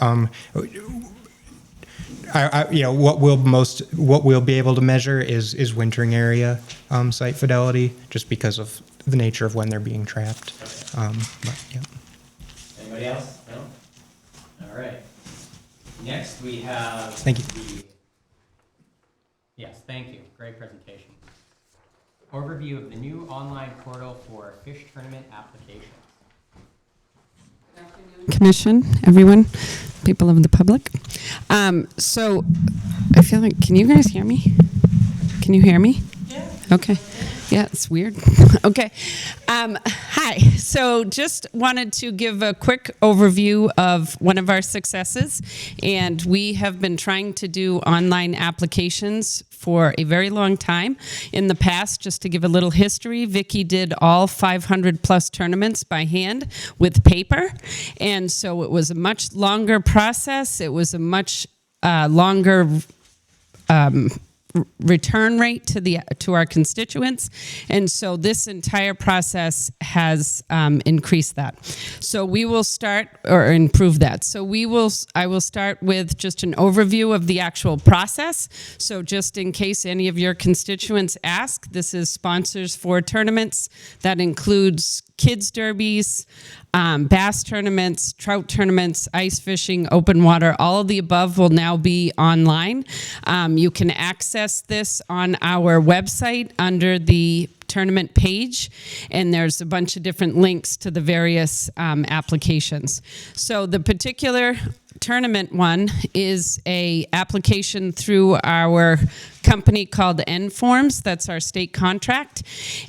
What we'll be able to measure is wintering area site fidelity, just because of the nature of when they're being trapped. But, yeah. Anybody else? No? All right. Next, we have. Thank you. Yes, thank you. Great presentation. Overview of the new online portal for fish tournament applications. Commission, everyone, people of the public. So I feel like, can you guys hear me? Can you hear me? Yeah. Okay. Yeah, it's weird. Okay. Hi. So just wanted to give a quick overview of one of our successes. And we have been trying to do online applications for a very long time. In the past, just to give a little history, Vicki did all 500 plus tournaments by hand with paper. And so it was a much longer process. It was a much longer return rate to our constituents, and so this entire process has increased that. So we will start or improve that. So I will start with just an overview of the actual process. So just in case any of your constituents ask, this is sponsors for tournaments. That includes kids derbies, bass tournaments, trout tournaments, ice fishing, open water. All of the above will now be online. You can access this on our website under the tournament page, and there's a bunch of different links to the various applications. So the particular tournament one is a application through our company called NForms. That's our state contract.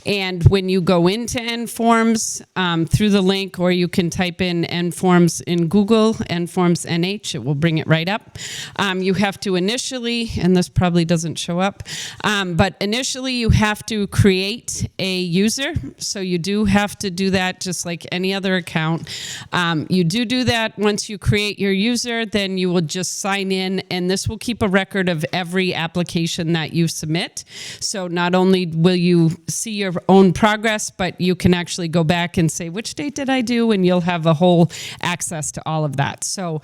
And when you go into NForms through the link, or you can type in NForms in Google, NForms NH, it will bring it right up. You have to initially, and this probably doesn't show up, but initially you have to create a user. So you do have to do that just like any other account. You do that once you create your user, then you will just sign in, and this will keep a record of every application that you submit. So not only will you see your own progress, but you can actually go back and say, which date did I do? And you'll have a whole access to all of that. So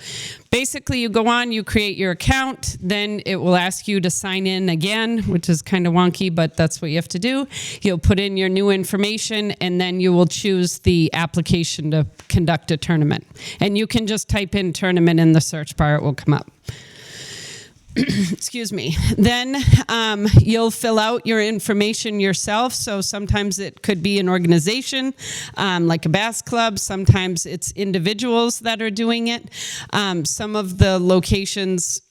basically you go on, you create your account, then it will ask you to sign in again, which is kind of wonky, but that's what you have to do. You'll put in your new information, and then you will choose the application to conduct a tournament. And you can just type in tournament in the search bar, it will come up. Excuse me. Then you'll fill out your information yourself. So sometimes it could be an organization like a bass club. Sometimes it's individuals that are doing it. Some of the locations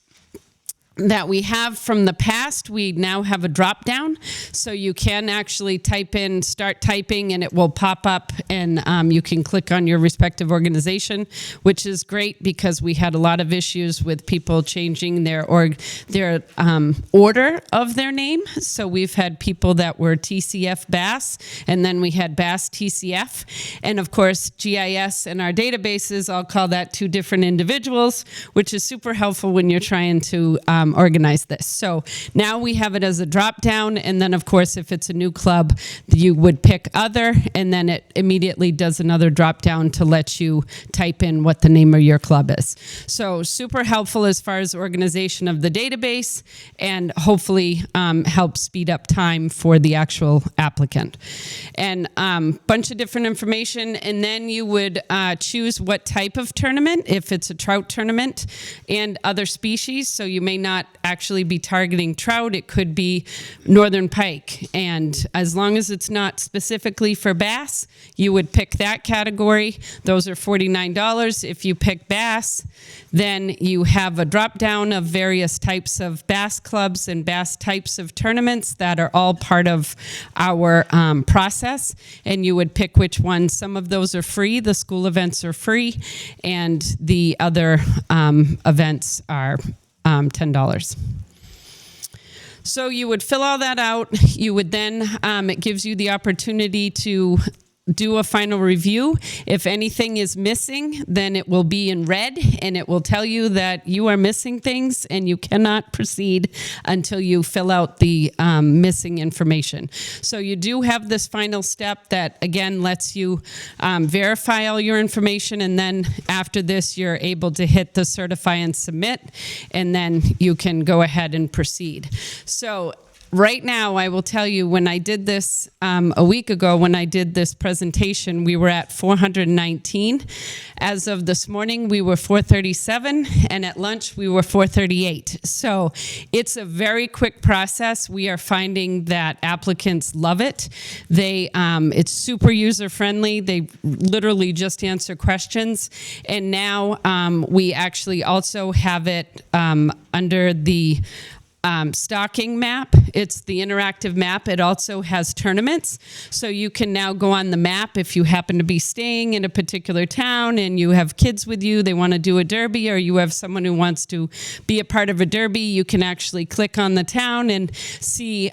that we have from the past, we now have a drop down, so you can actually type in, start typing, and it will pop up, and you can click on your respective organization, which is great because we had a lot of issues with people changing their order of their name. So we've had people that were TCF Bass, and then we had Bass TCF, and of course GIS and our databases all call that two different individuals, which is super helpful when you're trying to organize this. So now we have it as a drop down, and then of course if it's a new club, you would pick other, and then it immediately does another drop down to let you type in what the name of your club is. So super helpful as far as organization of the database, and hopefully help speed up time for the actual applicant. And bunch of different information, and then you would choose what type of tournament, if it's a trout tournament, and other species. So you may not actually be targeting trout, it could be northern pike. And as long as it's not specifically for bass, you would pick that category. Those are $49. If you pick bass, then you have a drop down of various types of bass clubs and bass types of tournaments that are all part of our process, and you would pick which ones. Some of those are free, the school events are free, and the other events are $10. So you would fill all that out. You would then, it gives you the opportunity to do a final review. If anything is missing, then it will be in red, and it will tell you that you are missing things and you cannot proceed until you fill out the missing information. So you do have this final step that, again, lets you verify all your information, and then after this, you're able to hit the certify and submit, and then you can go ahead and proceed. So right now, I will tell you, when I did this a week ago, when I did this presentation, we were at 419. As of this morning, we were 437, and at lunch, we were 438. So it's a very quick process. We are finding that applicants love it. It's super user-friendly. They literally just answer questions. And now we actually also have it under the stocking map. It's the interactive map. It also has tournaments. So you can now go on the map if you happen to be staying in a particular town and you have kids with you, they want to do a derby, or you have someone who wants to be a part of a derby, you can actually click on the town and see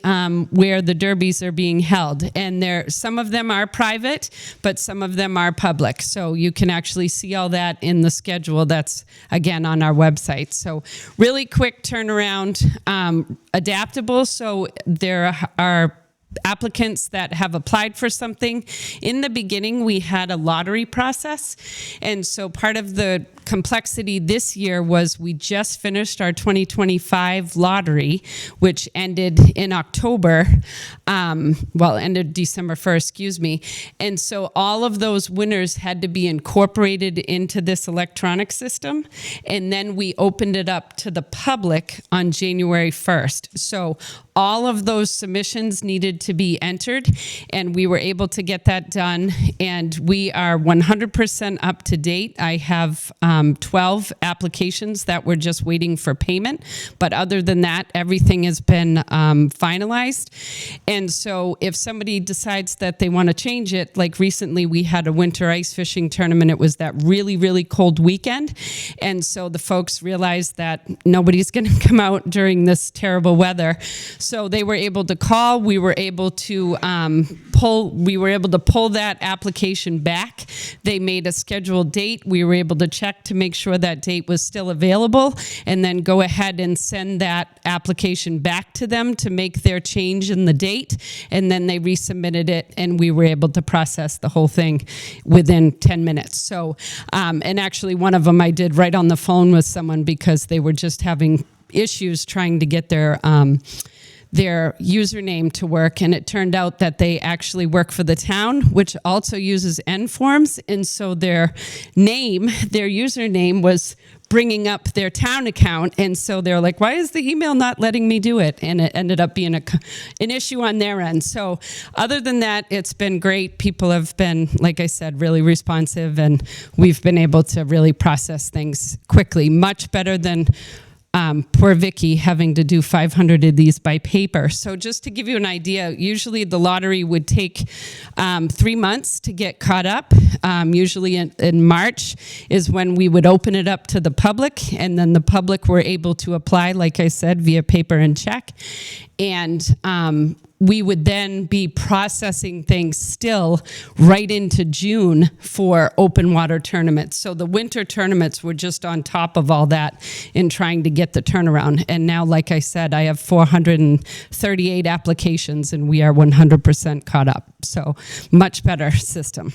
where the derbies are being held. And some of them are private, but some of them are public. So you can actually see all that in the schedule that's, again, on our website. So really quick turnaround. Adaptable, so there are applicants that have applied for something. In the beginning, we had a lottery process, and so part of the complexity this year was we just finished our 2025 lottery, which ended in October, ended December 1st, excuse me. And so all of those winners had to be incorporated into this electronic system, and then we opened it up to the public on January 1st. So all of those submissions needed to be entered, and we were able to get that done, and we are 100% up to date. I have 12 applications that we're just waiting for payment, but other than that, everything has been finalized. And so if somebody decides that they want to change it, like recently we had a winter ice fishing tournament, it was that really, really cold weekend, and so the folks realized that nobody's going to come out during this terrible weather. So they were able to call. We were able to pull that application back. They made a scheduled date. We were able to check to make sure that date was still available, and then go ahead and send that application back to them to make their change in the date. And then they resubmitted it, and we were able to process the whole thing within 10 minutes. So, and actually one of them I did right on the phone with someone because they were just having issues trying to get their username to work, and it turned out that they actually work for the town, which also uses N-Forms, and so their username was bringing up their town account, and so they're like, why is the email not letting me do it? And it ended up being an issue on their end. So other tthan that, it's been great. People have been, like I said, really responsive, and we've been able to really process things quickly, much better than poor Vicky having to do 500 of these by paper. So just to give you an idea, usually the lottery would take 3 months to get caught up. Usually in March is when we would open it up to the public, and then the public were able to apply, like I said, via paper and check. And we would then be processing things still right into June for open water tournaments. So the winter tournaments were just on top of all that in trying to get the turnaround. And now, like I said, I have 438 applications and we are 100% caught up. So much better system.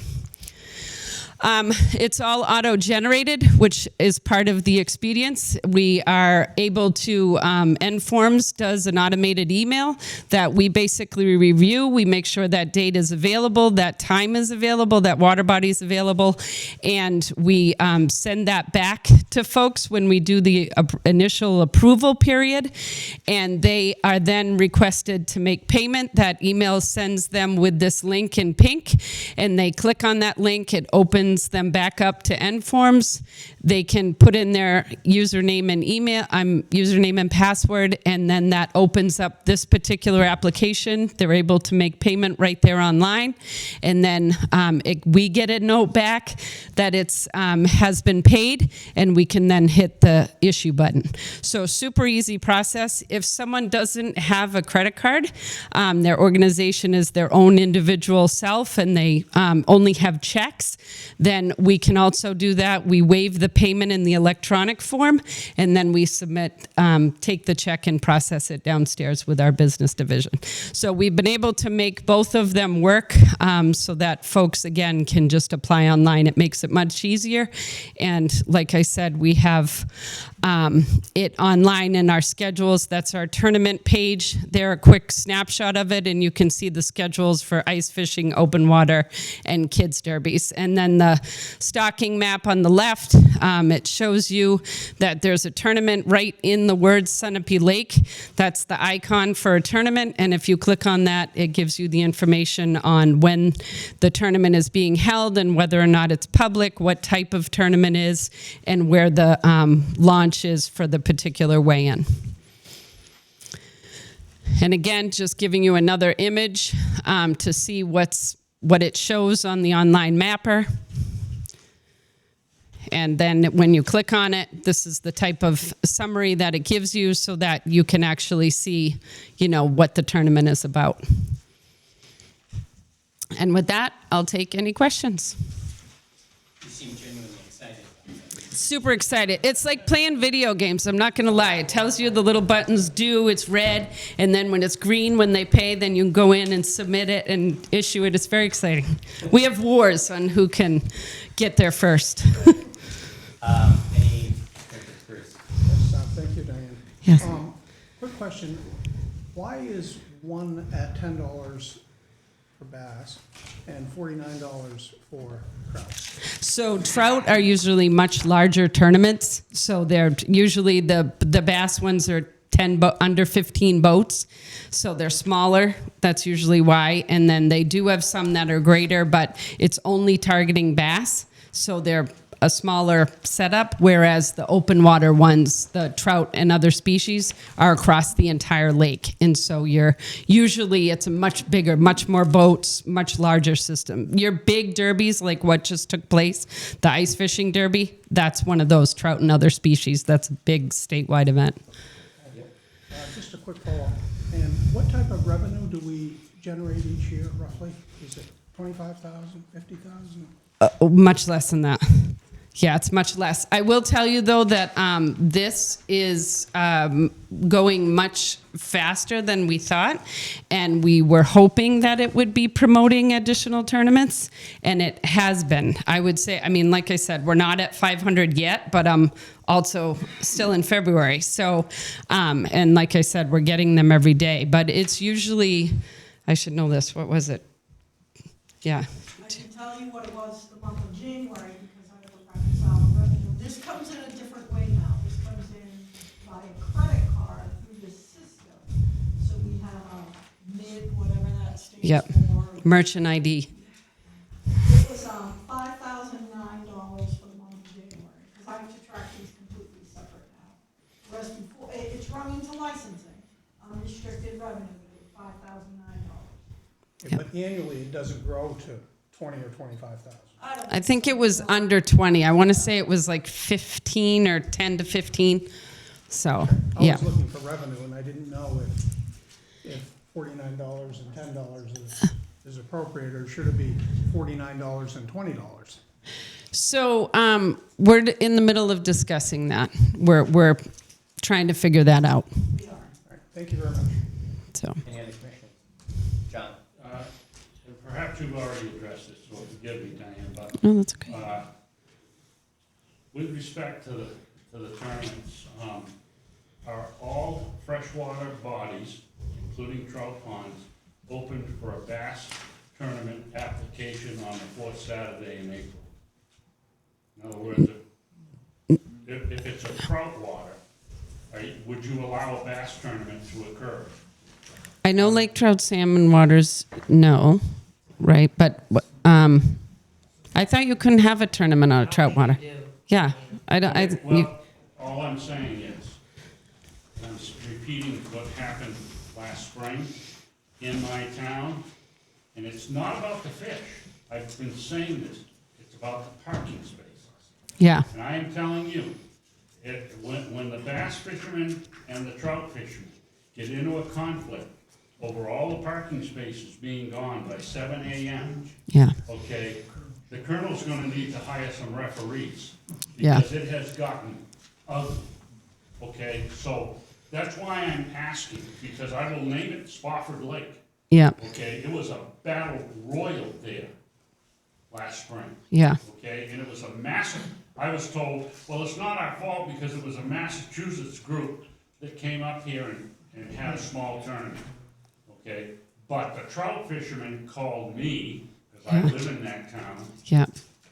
It's all auto-generated, which is part of the expedience. We are able to, NForms does an automated email that we basically review. We make sure that date is available, that time is available, that water body is available, and we send that back to folks when we do the initial approval period, and they are then requested to make payment. That email sends them with this link in pink, and they click on that link. It opens them back up to NForms. They can put in their username and email, username and password, and then that opens up this particular application. They're able to make payment right there online, and then we get a note back that it's has been paid, and we can then hit the issue button. So super easy process. If someone doesn't have a credit card, their organization is their own individual self, and they only have checks, then we can also do that. We waive the payment in the electronic form, and then we submit, take the check and process it downstairs with our business division. So we've been able to make both of them work so that folks, again, can just apply online. It makes it much easier. And like I said, we have it online in our schedules. That's our tournament page. There, a quick snapshot of it, and you can see the schedules for ice fishing, open water, and kids derbies. And then the stocking map on the left, it shows you that there's a tournament right in the words Sunapee Lake. That's the icon for a tournament, and if you click on that, it gives you the information on when the tournament is being held and whether or not it's public, what type of tournament is, and where the launch is for the particular weigh-in. And again, just giving you another image to see what it shows on the online mapper. And then when you click on it, this is the type of summary that it gives you so that you can actually see, what the tournament is about. And with that, I'll take any questions. You seem genuinely excited. Super excited. It's like playing video games. I'm not going to lie. It tells you the little buttons do. It's red. And then when it's green, when they pay, then you can go in and submit it and issue it. It's very exciting. We have wars on who can get there first. Any Bruce? Yes, thank you, Diane. Yes. Quick question, why is one at $10 for bass and $49 for trout? So trout are usually much larger tournaments. So they're usually the bass ones are under 15 boats. So they're smaller. That's usually why. And then they do have some that are greater, but it's only targeting bass. So they're a smaller setup, whereas the open water ones, the trout and other species, are across the entire lake. And so it's a much bigger, much more boats, much larger system. Your big derbies, like what just took place, the ice fishing derby, that's one of those trout and other species. That's a big statewide event. Just a quick follow-up. And what type of revenue do we generate each year, roughly? Is it 25,000, 50,000? Much less than that. Yeah, it's much less. I will tell you, though, that this is going much faster than we thought, and we were hoping that it would be promoting additional tournaments, and it has been. I would say, like I said, we're not at 500 yet, but also still in February. So, and like I said, we're getting them every day, but it's usually, I should know this, what was it? Yeah. I can tell you what it was the month of January because I look back at solid revenue. This comes in a different way now. This comes in by a credit card through the system. So we have a whatever that stands Yep. for. Merchant ID. It was $5,009 for the month of January because I have to track these completely separate now. Whereas before, it's run into licensing, unrestricted revenue, $5,009. But annually, it doesn't grow to 20 or 25,000. I think it was under 20. I want to say it was like 15 or 10 to 15. So, I yeah. was looking for revenue, and I didn't know if $49.10 is appropriate, or should it be $49.20? So we're in the middle of discussing that. We're trying to figure that out. All right, thank you very much. So Any other commissioners? John? And perhaps you've already addressed this, so forgive me, Diane, but no, that's okay. with respect to the tournaments, are all freshwater bodies, including trout ponds, open for a bass tournament application on the fourth Saturday in April? In other words, if it's a trout water, would you allow a bass tournament to occur? I know lake trout, salmon waters, no, right? But I thought you couldn't have a tournament on a trout water. Yeah, I don't. Well, all I'm saying is, I'm repeating what happened last spring in my town, and it's not about the fish. I've been saying this. It's about the parking spaces. Yeah, And I am telling you, when the bass fishermen and the trout fishermen get into a conflict over all the parking spaces being gone by 7 a.m., yeah, okay, the colonel's gonna need to hire some referees. Yeah. Because it has gotten ugly, okay? So that's why I'm asking, because I will name it Spofford Lake, yeah, okay? It was a battle royal there last spring. yeah, Okay, and it was a massive, I was told, well, it's not our fault because it was a Massachusetts group that came up here and had a small tournament, okay? But the trout fishermen called me, because I live in that town, yeah,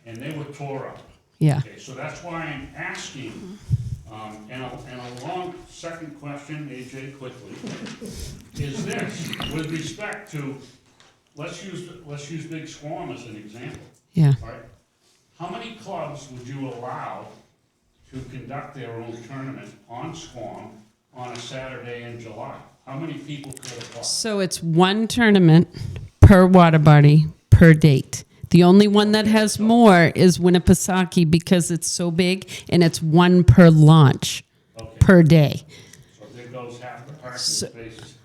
and they were tore up. yeah. Okay, so that's why I'm asking, and a long second question, AJ, quickly, is this, with respect to, let's use Big Squam as an example. Yeah. All right. How many clubs would you allow to conduct their own tournament on Squam on a Saturday in July? How many people could apply? So it's one tournament per water body per date. The only one that has more is Winnipesaukee because it's so big and it's one per launch per day. So there goes half the parking spaces.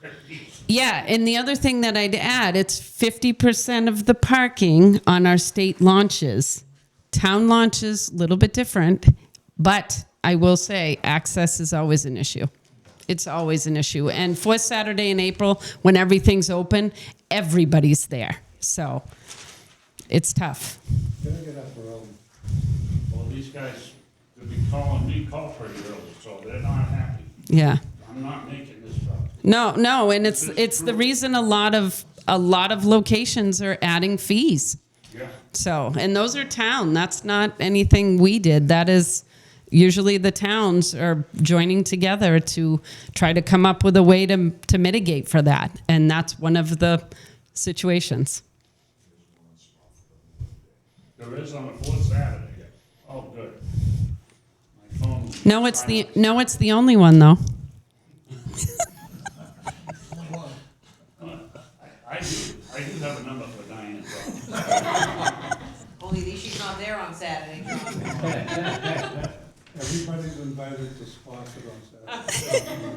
Yeah, and the other thing that I'd add, it's 50% of the parking on our state launches. Town launches, a little bit different, but I will say access is always an issue. It's always an issue. And fourth Saturday in April, when everything's open, everybody's there. So it's tough. Well, these guys could be calling me pretty early, so they're not happy. Yeah. I'm not making this up. No, and it's the reason a lot of locations are adding fees. Yeah. So, and those are town. That's not anything we did. That is usually the towns are joining together to try to come up with a way to mitigate for that. And that's one of the situations. There is on the fourth Saturday. Oh, good. My phone. No, it's the only one though. I do have a number for Diane. Only at least she's not there on Saturday, John. Everybody's invited to Spofford on Saturday.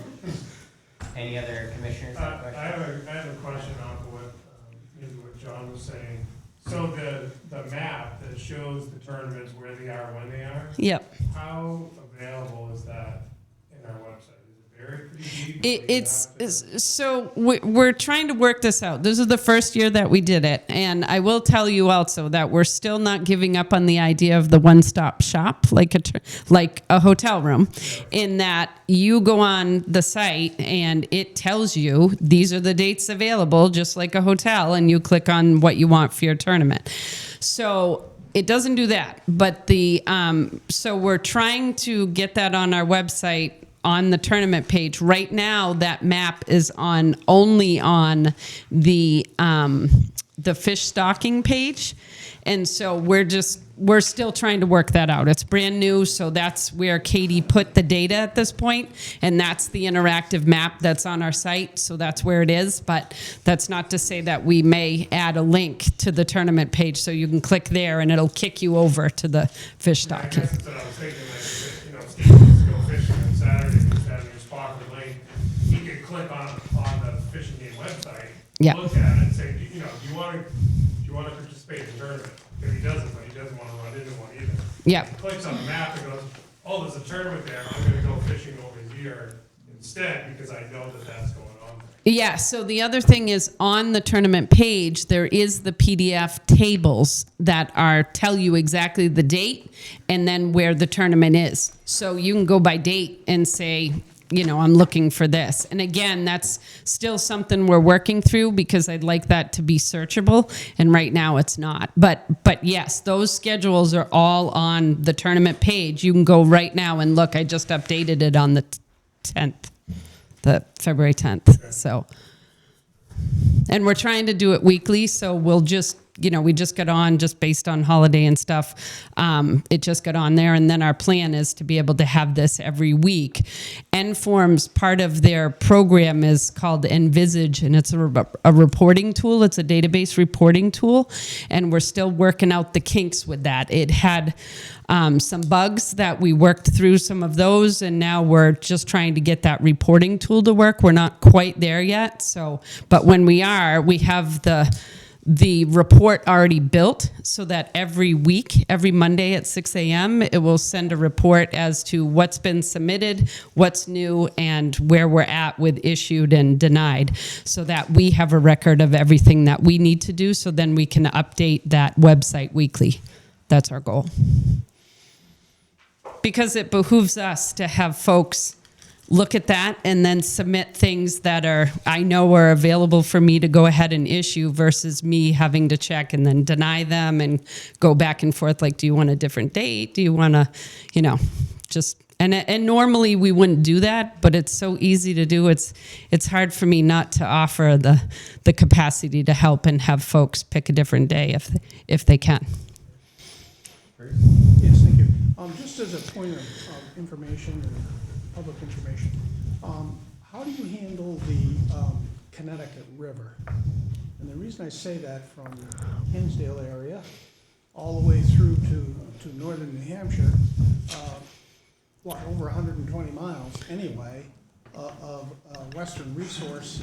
Any other commissioners have questions? I have a question off of what, maybe what John was saying. So the map that shows the tournaments where they are when they are. Yep. How available is that in our website? Is it buried pretty deep? So we're trying to work this out. This is the first year that we did it. And I will tell you also that we're still not giving up on the idea of the one-stop shop, like a hotel room, in that you go on the site and it tells you these are the dates available, just like a hotel, and you click on what you want for your tournament. So it doesn't do that. But so we're trying to get that on our website on the tournament page. Right now, that map is only on the fish stocking page. And so we're still trying to work that out. It's brand new, so that's where Katie put the data at this point, and that's the interactive map that's on our site, so that's where it is. But that's not to say that we may add a link to the tournament page, so you can click there and it'll kick you over to the fish stocking. I guess that's what I was thinking, like, Steve wants to go fishing on Saturday, he's having his Spofford Lake. He could click on the fishing game website Yeah. look at it and say, you know, do you want to participate in the tournament? If he doesn't, but he doesn't want to run into one either. Yeah. He clicks on the map and goes, oh, there's a tournament there, I'm gonna go fishing over here instead, because I know that that's going on there. Yeah, so the other thing is on the tournament page, there is the PDF tables that tell you exactly the date and then where the tournament is. So you can go by date and say, you know, I'm looking for this. And again, that's still something we're working through because I'd like that to be searchable. And right now it's not. But yes, those schedules are all on the tournament page. You can go right now and look. I just updated it on the 10th, the February 10th. So, and we're trying to do it weekly. So we'll just, you know, we just got on just based on holiday and stuff. It just got on there. And then our plan is to be able to have this every week. Enform's part of their program is called Envisage, and it's a reporting tool. It's a database reporting tool. And we're still working out the kinks with that. It had some bugs that we worked through some of those, and now we're just trying to get that reporting tool to work. We're not quite there yet. So, but when we are, we have the report already built so that every week, every Monday at 6 a.m., it will send a report as to what's been submitted, what's new, and where we're at with issued and denied, so that we have a record of everything that we need to do, so then we can update that website weekly. That's our goal. Because it behooves us to have folks look at that and then submit things that I know are available for me to go ahead and issue versus me having to check and then deny them and go back and forth. Like, do you want a different date? Do you want to, you know, just, and normally we wouldn't do that, but it's so easy to do. It's hard for me not to offer the capacity to help and have folks pick a different day if they can. Yes, thank you. Just as a point of information and public information, how do you handle the Connecticut River? And the reason I say that, from Hinsdale area all the way through to northern New Hampshire, over 120 miles anyway, of Western Resource,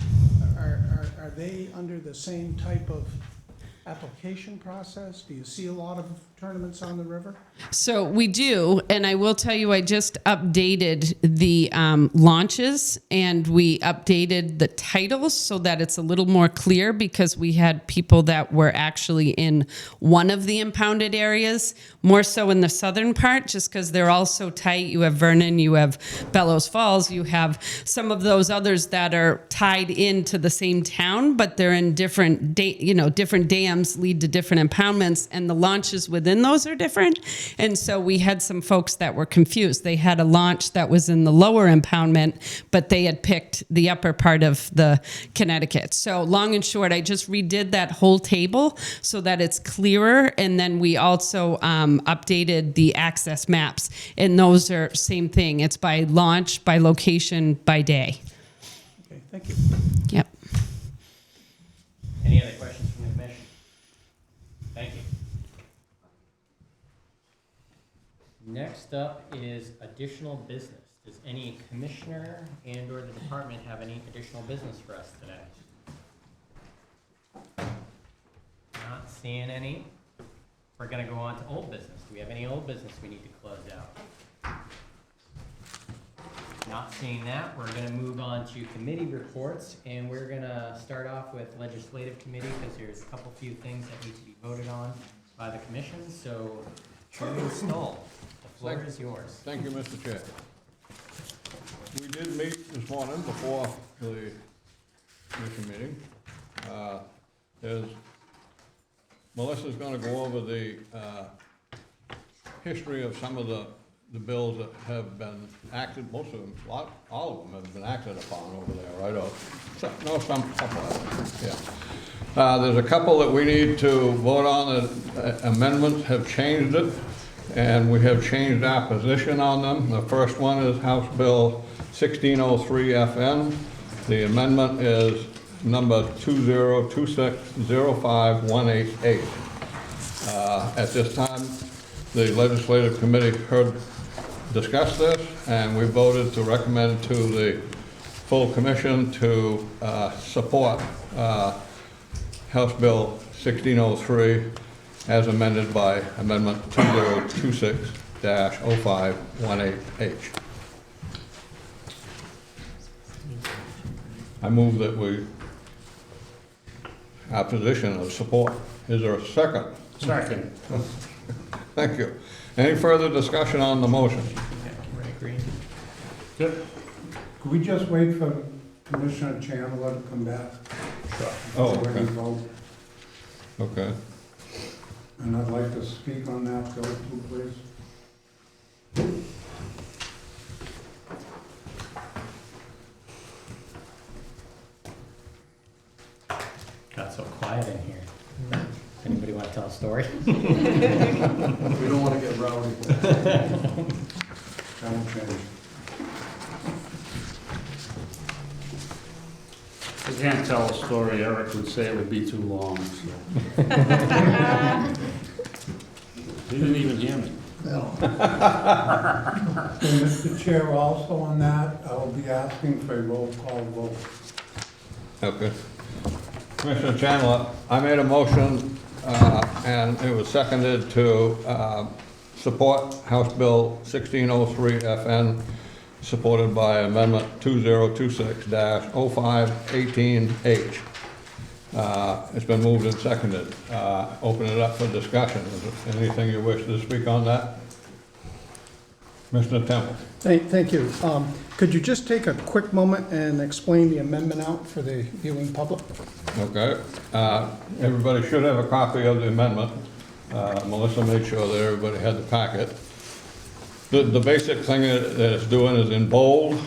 are they under the same type of application process? Do you see a lot of tournaments on the river? So we do, and I will tell you, I just updated the launches, and we updated the titles so that it's a little more clear, because we had people that were actually in one of the impounded areas, more so in the southern part, just because they're all so tight. You have Vernon, you have Bellows Falls, you have some of those others that are tied into the same town, but they're in different different dams lead to different impoundments, and the launches within those are different. And so we had some folks that were confused. They had a launch that was in the lower impoundment, but they had picked the upper part of the Connecticut. So long and short, I just redid that whole table so that it's clearer. And then we also updated the access maps. And those are same thing. It's by launch, by location, by day. Okay, thank you. Yep. Any other questions from the commission? Thank you. Next up is additional business. Does any commissioner and or the department have any additional business for us today? Not seeing any. We're gonna go on to old business. Do we have any old business we need to close out? Not seeing that, we're gonna move on to committee reports, and we're gonna start off with legislative committee, because there's a couple few things that need to be voted on by the commission. So, Chairman Stoll, the floor is yours. Thank you, Mr. Chair. We did meet this morning before the commission meeting. Melissa's gonna go over the history of some of the bills that have been acted, most of them, all of them have been acted upon over there, right? Some couple of them, yeah. There's a couple that we need to vote on, that amendments have changed it, and we have changed our position on them. The first one is House Bill 1603 FN. The amendment is number 202605188. At this time, the legislative committee discussed this, and we voted to recommend to the full commission to support House Bill 1603 as amended by Amendment 2026-0518H. I move that we, our position of support. Is there a second? Second. Thank you. Any further discussion on the motion? Could we just wait for Commissioner Chandler to come back? Oh, Before we okay. vote? Okay. And I'd like to speak on that, Bill, too, please. Got so quiet in here. Anybody want to tell a story? We don't want to get rowdy. Don't change. I can't tell a story, Eric would say it would be too long, so. He didn't even hear me. No. And Mr. Chair, also on that, I will be asking for a roll call vote. Okay. Commissioner Chandler, I made a motion, and it was seconded to support House Bill 1603 FN, supported by Amendment 2026-0518H. It's been moved and seconded. Open it up for discussion. Is there anything you wish to speak on that? Commissioner Temple. Thank you. Could you just take a quick moment and explain the amendment out for the viewing public? Okay. Everybody should have a copy of the amendment. Melissa made sure that everybody had the packet. The basic thing that it's doing is in bold.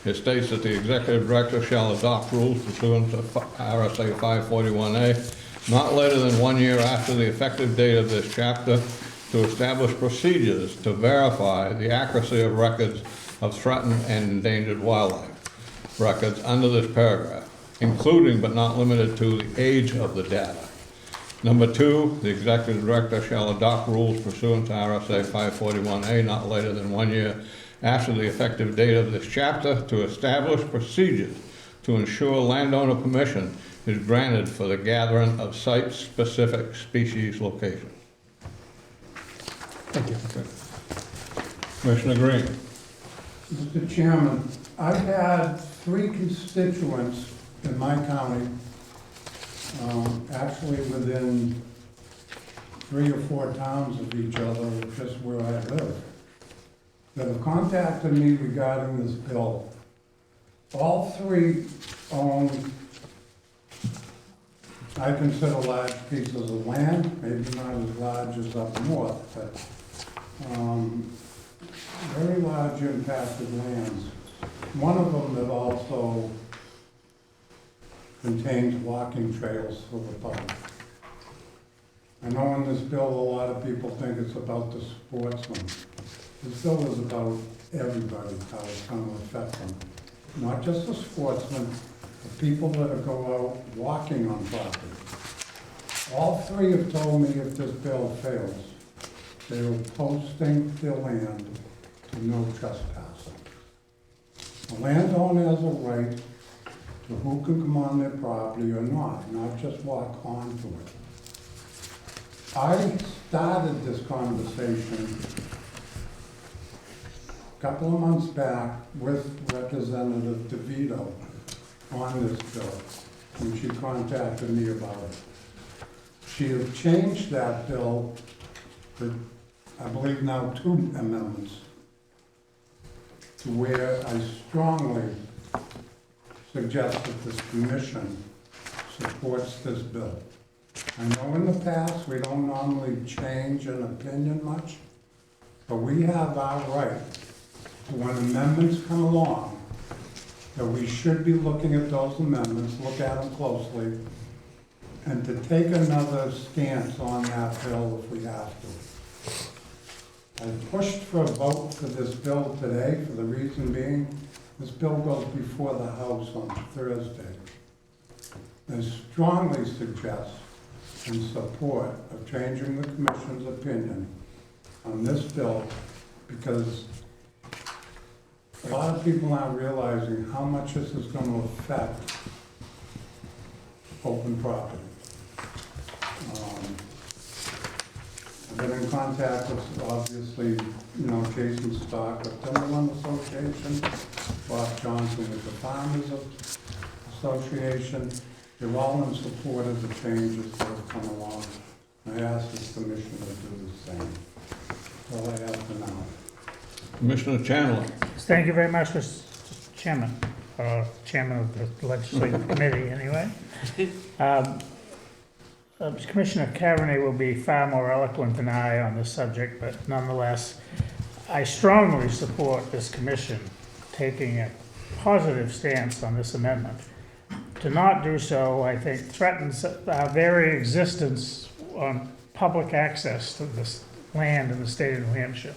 It states that the executive director shall adopt rules pursuant to RSA 541A, not later than 1 year after the effective date of this chapter, to establish procedures to verify the accuracy of records of threatened and endangered wildlife records under this paragraph, including but not limited to the age of the data. Number 2, the executive director shall adopt rules pursuant to RSA 541A not later than 1 year after the effective date of this chapter to establish procedures to ensure landowner permission is granted for the gathering of site-specific species locations. Thank you. Commissioner Green. Mr. Chairman, I've had 3 constituents in my county, actually within 3 or 4 towns of each other, just where I live, that have contacted me regarding this bill. All 3 own, I consider, large pieces of land, maybe not as large as up north, but very large impacted lands. One of them that also contains walking trails for the public. I know in this bill, a lot of people think it's about the sportsmen. This bill is about everybody, how it's going to affect them. Not just the sportsmen, the people that go out walking on property. All 3 have told me if this bill fails, they will posting their land to no trespassing. The landowner has a right to who can come on their property or not just walk onto it. I started this conversation a couple of months back with Representative DeVito on this bill, when she contacted me about it. She has changed that bill to, I believe now, 2 amendments, to where I strongly suggest that this commission supports this bill. I know in the past, we don't normally change an opinion much, but we have our right to, when amendments come along, that we should be looking at those amendments, look at them closely, and to take another stance on that bill if we have to. I pushed for a vote for this bill today, for the reason being, this bill goes before the House on Thursday. I strongly suggest in support of changing the Commission's opinion on this bill, because A lot of people aren't realizing how much this is gonna affect open property. I've been in contact with, obviously, Jason Stock with Timberland Association, Bob Johnson with the Farmers Association. They're all in support of the changes that have come along. I ask this commission to do the same. That's all I have for now. Commissioner Chandler. Thank you very much, Mr. Chairman, Chairman of the Legislative Committee, anyway. Commissioner Cavanagh will be far more eloquent than I on this subject, but nonetheless, I strongly support this commission taking a positive stance on this amendment. To not do so, I think, threatens our very existence on public access to this land in the state of New Hampshire.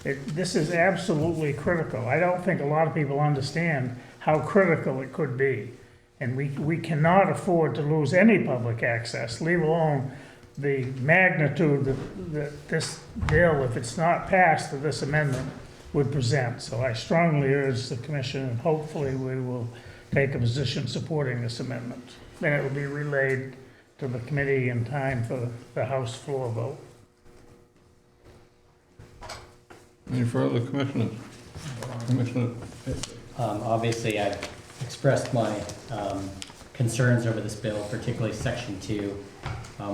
This is absolutely critical. I don't think a lot of people understand how critical it could be. And we cannot afford to lose any public access, leave alone the magnitude that this bill, if it's not passed, that this amendment would present. So I strongly urge the commission, and hopefully we will take a position supporting this amendment. Then it will be relayed to the committee in time for the House floor vote. Any further commissioners? Commissioner? Obviously, I've expressed my concerns over this bill, particularly Section 2,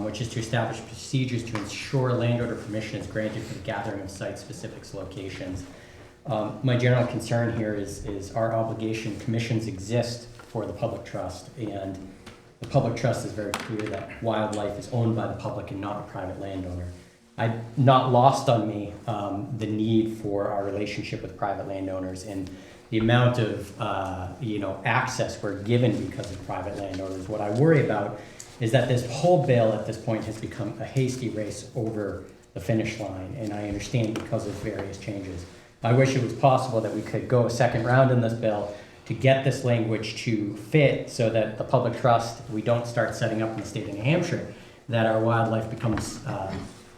which is to establish procedures to ensure landowner permission is granted for the gathering of site-specific locations. My general concern here is our obligation. Commissions exist for the public trust, and the public trust is very clear that wildlife is owned by the public and not a private landowner. Not lost on me the need for our relationship with private landowners and the amount of access we're given because of private landowners. What I worry about is that this whole bill at this point has become a hasty race over the finish line, and I understand because of various changes. I wish it was possible that we could go a second round in this bill to get this language to fit so that the public trust, we don't start setting up in the state of New Hampshire, that our wildlife becomes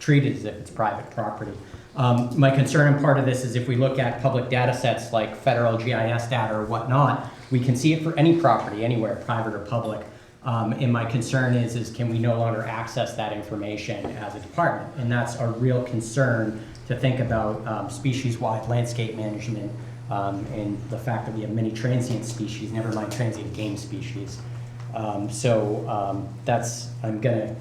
treated as if it's private property. My concern and part of this is if we look at public data sets like federal GIS data or whatnot, we can see it for any property anywhere, private or public. And my concern is can we no longer access that information as a department? And that's a real concern to think about species-wide landscape management and the fact that we have many transient species, never mind transient game species. I'm gonna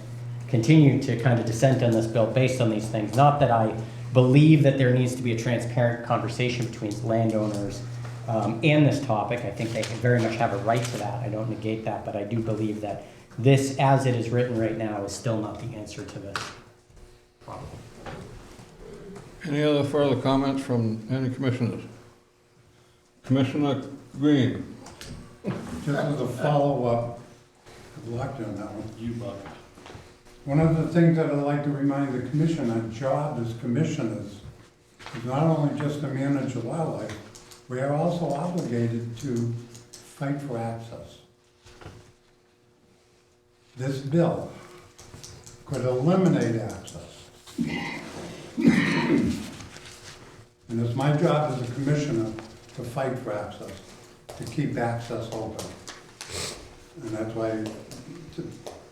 continue to kind of dissent on this bill based on these things. Not that I believe that there needs to be a transparent conversation between landowners and this topic. I think they very much have a right to that. I don't negate that, but I do believe that this, as it is written right now, is still not the answer to this problem. Any other further comments from any commissioners? Commissioner Green. Just as a follow-up, I've locked you on that one. You buck. One of the things that I'd like to remind the commission, our job as commissioners is not only just to manage the wildlife, we are also obligated to fight for access. This bill could eliminate access. And it's my job as a commissioner to fight for access, to keep access open. And that's why, it's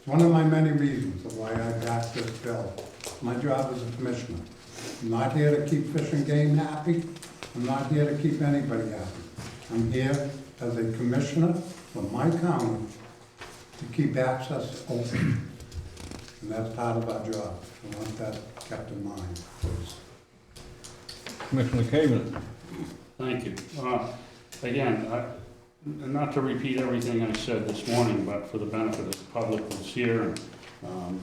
one of my many reasons of why I backed this bill. My job as a commissioner. I'm not here to keep Fish and Game happy. I'm not here to keep anybody happy. I'm here as a commissioner for my county to keep access open. And that's part of our job. I want that kept in mind, please. Commissioner Cavan. Thank you. Again, not to repeat everything I said this morning, but for the benefit of the public that's here and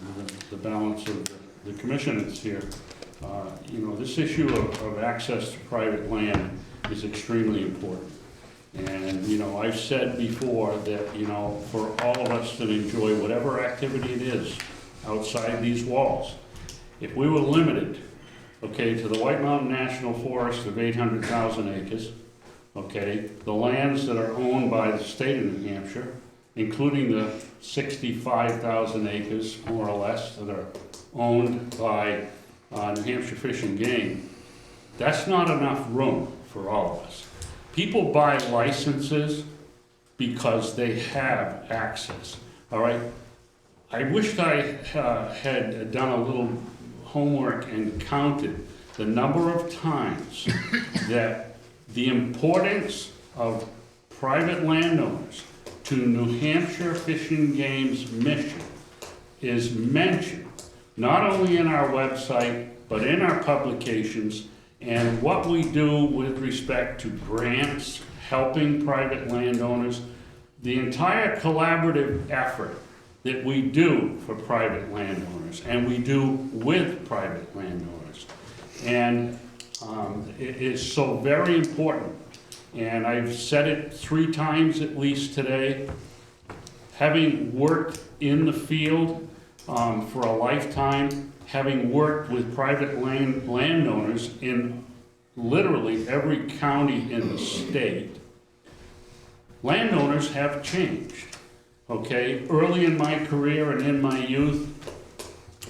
the balance of the commission that's here, this issue of access to private land is extremely important. And, I've said before that, for all of us to enjoy whatever activity it is outside these walls, if we were limited, to the White Mountain National Forest of 800,000 acres, the lands that are owned by the state of New Hampshire, including the 65,000 acres, more or less, that are owned by New Hampshire Fish and Game, that's not enough room for all of us. People buy licenses because they have access, all right? I wished I had done a little homework and counted the number of times that the importance of private landowners to New Hampshire Fish and Game's mission is mentioned, not only in our website, but in our publications, and what we do with respect to grants, helping private landowners, the entire collaborative effort that we do for private landowners, and we do with private landowners. And it is so very important, and I've said it 3 times at least today. Having worked in the field for a lifetime, having worked with private landowners in literally every county in the state, landowners have changed, okay? Early in my career and in my youth,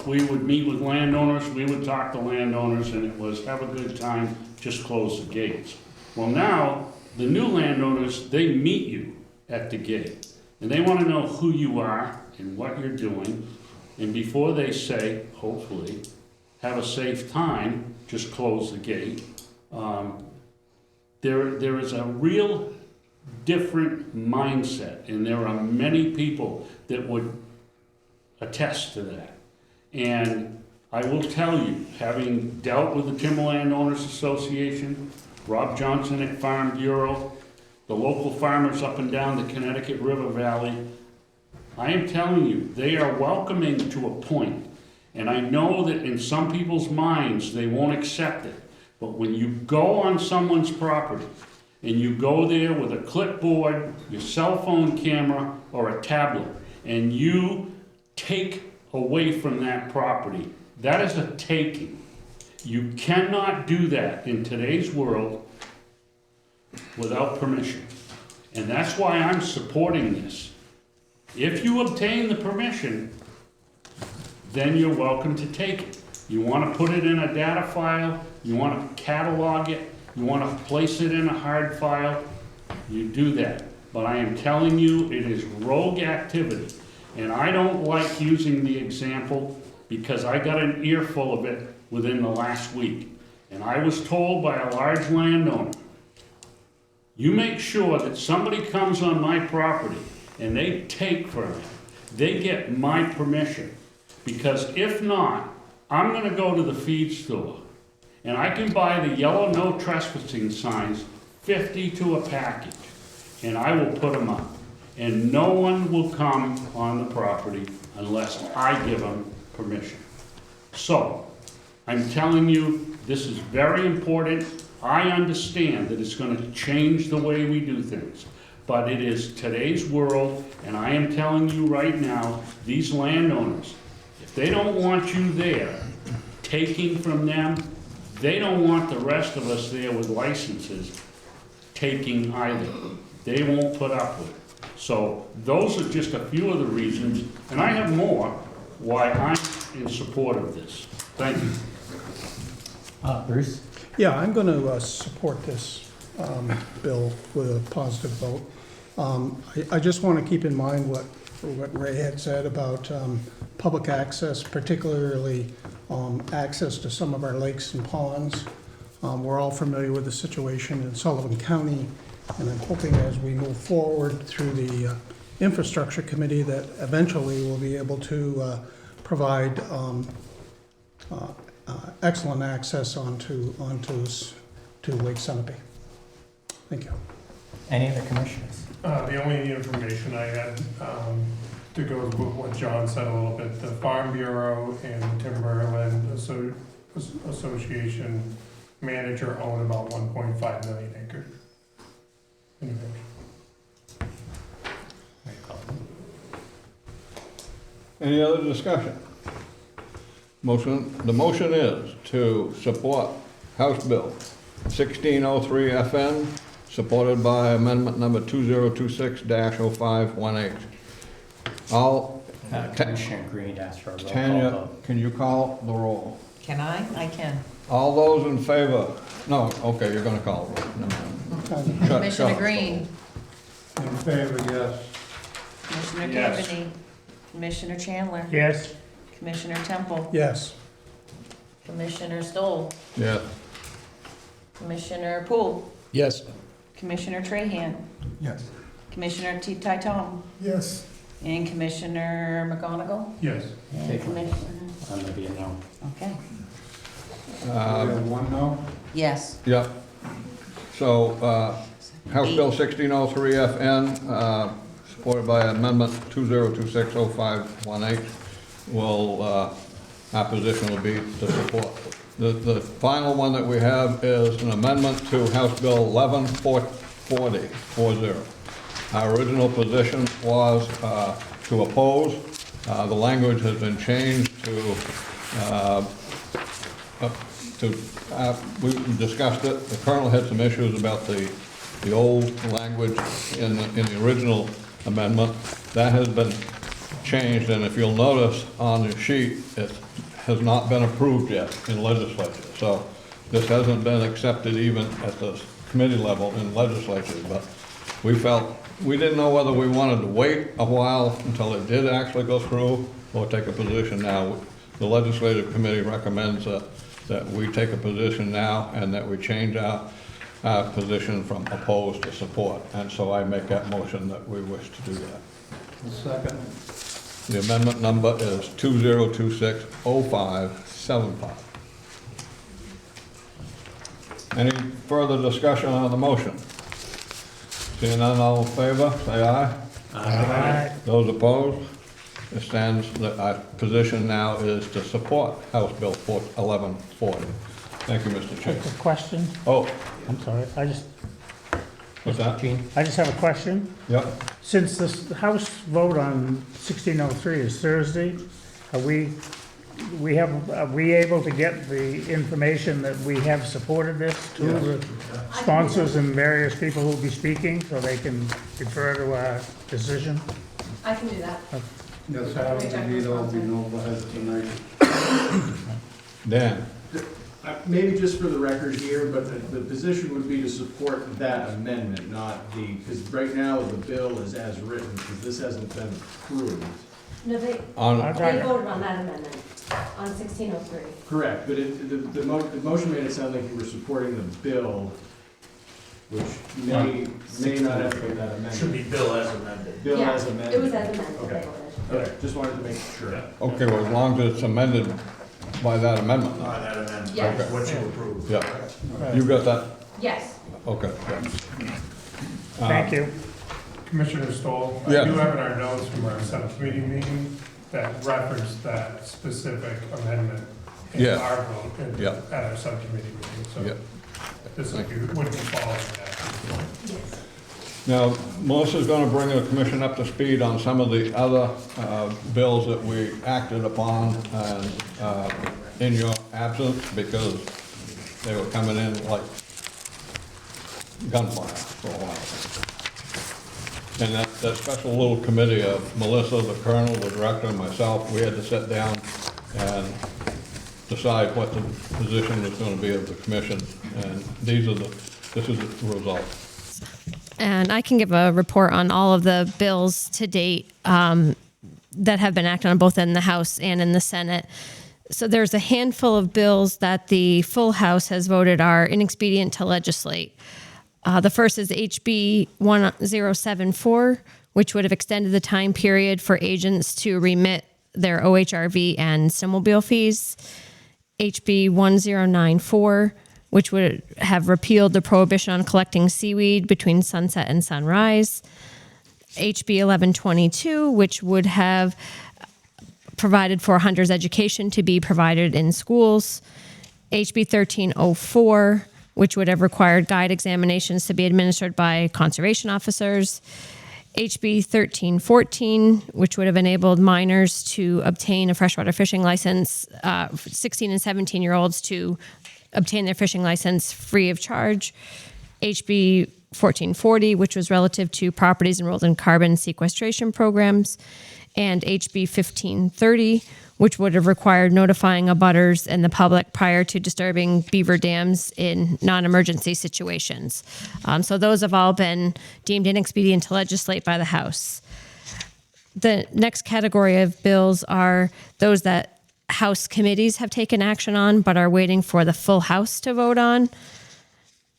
we would meet with landowners, we would talk to landowners, and it was have a good time, just close the gates. Well, now, the new landowners, they meet you at the gate, and they want to know who you are and what you're doing, and before they say, hopefully, have a safe time, just close the gate. There is a real different mindset, and there are many people that would attest to that. And I will tell you, having dealt with the Timberland Owners Association, Rob Johnson at Farm Bureau, the local farmers up and down the Connecticut River Valley, I am telling you, they are welcoming to a point. And I know that in some people's minds, they won't accept it. But when you go on someone's property, and you go there with a clipboard, your cell phone camera, or a tablet, and you take away from that property, that is a taking. You cannot do that in today's world without permission. And that's why I'm supporting this. If you obtain the permission, then you're welcome to take it. You want to put it in a data file, you want to catalog it, you want to place it in a hard file, you do that. But I am telling you, it is rogue activity. And I don't like using the example because I got an earful of it within the last week. And I was told by a large landowner, you make sure that somebody comes on my property and they take from it, they get my permission. Because if not, I'm gonna go to the feed store and I can buy the yellow no trespassing signs, 50 to a package, and I will put them up. And no one will come on the property unless I give them permission. So, I'm telling you, this is very important. I understand that it's gonna change the way we do things, but it is today's world, and I am telling you right now, these landowners, if they don't want you there, taking from them, they don't want the rest of us there with licenses taking either. They won't put up with it. So those are just a few of the reasons, and I have more, why I'm in support of this. Thank you. Bruce? Yeah, I'm going to support this bill with a positive vote. I just want to keep in mind what Ray had said about public access, particularly access to some of our lakes and ponds. We're all familiar with the situation in Sullivan County, and I'm hoping as we move forward through the infrastructure committee that eventually we'll be able to provide excellent access onto Lake Sunapee. Thank you. Any other commissioners? The only information I had to go with what John said a little bit, the Farm Bureau and Timberland Association manager own about 1.5 million acres. in New Hampshire. Any other discussion? The motion is to support House Bill 1603 FN, supported by amendment number 2026-0518. Commissioner Green asked for a roll call Tanya, vote. can you call the roll? Can I? I can. All those in favor? No, okay, you're gonna call the roll. Never mind. Commissioner Green, In favor, yes. Commissioner Yes. Cavaney, Commissioner Chandler, Yes? Commissioner Temple, Yes. Commissioner Stoll, Yes. Commissioner Poole, Yes. Commissioner Trahan, Yes. Commissioner Titleton, Yes. and Commissioner McGonigal, Yes. and Commissioner, I'm gonna be a no. okay. We have one no? Yes. Yep. So, House Bill 1603 FN, supported by Amendment 20260518, will, our position will be to support. The final one that we have is an amendment to House Bill 1140. Our original position was to oppose. The language has been changed we discussed it. The Colonel had some issues about the old language in the original amendment. That has been changed, and if you'll notice on the sheet, it has not been approved yet in legislature. So this hasn't been accepted even at the committee level in legislature, but we felt, we didn't know whether we wanted to wait a while until it did actually go through or take a position now. The legislative committee recommends that we take a position now and that we change our position from opposed to support. And so I make that motion that we wish to do that. Second. The amendment number is 20260575. Any further discussion on the motion? Seeing none, all in favor, say aye. Aye. Those opposed? It stands that our position now is to support House Bill 1140. Thank you, Mr. Chair. A question? Oh, I'm sorry, what's that? I just have a question. Yep. Since this House vote on 1603 is Thursday, are we able to get the information that we have supported this to the sponsors and various people who will be speaking, so they can refer to our decision? I can do that. Yes, Al, we need all be notified tonight. Dan? Maybe just for the record here, but the position would be to support that amendment, not because right now the bill is as written, because this hasn't been approved. No, they voted on that amendment on 1603. Correct, but the motion made it sound like you were supporting the bill, which may not have to be that amendment. Should be bill as amended. Bill Yeah, as amended. it was as amended, Okay. they voted. Okay, just wanted to make sure. Okay, well, as long as it's amended by that amendment. By that amendment. Yes. Okay. What you approved. Yeah. You got that? Yes. Okay. Thank you. Commissioner Stoll, I Yes. do have in our notes from our subcommittee meeting that referenced that specific amendment in Yeah. our vote Yeah. at our subcommittee meeting, so Yeah. this would be following that. Yes. Now, Melissa's going to bring the commission up to speed on some of the other bills that we acted upon and in your absence, because they were coming in like gunfire for a while. And that special little committee of Melissa, the colonel, the director, and myself, we had to sit down and decide what the position was going to be of the commission, and this is the result. And I can give a report on all of the bills to date that have been acted on both in the House and in the Senate. So there's a handful of bills that the full House has voted are inexpedient to legislate. The first is HB 1074, which would have extended the time period for agents to remit their OHRV and snowmobile fees. HB 1094, which would have repealed the prohibition on collecting seaweed between sunset and sunrise. HB 1122, which would have provided for hunters' education to be provided in schools. HB 1304, which would have required guide examinations to be administered by conservation officers. HB 1314, which would have enabled minors to obtain a freshwater fishing license, 16 and 17-year-olds to obtain their fishing license free of charge. HB 1440, which was relative to properties enrolled in carbon sequestration programs. and HB 1530, which would have required notifying abutters and the public prior to disturbing beaver dams in non-emergency situations. So those have all been deemed inexpedient to legislate by the House. The next category of bills are those that House committees have taken action on but are waiting for the full House to vote on.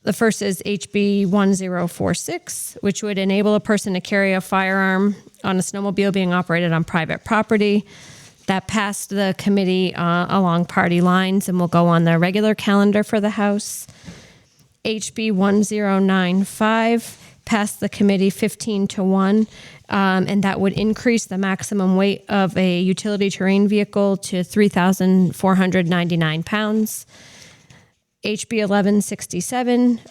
The first is HB 1046, which would enable a person to carry a firearm on a snowmobile being operated on private property. That passed the committee along party lines and will go on the regular calendar for the House. HB 1095 passed the committee 15-1, and that would increase the maximum weight of a utility terrain vehicle to 3,499 pounds. HB 1167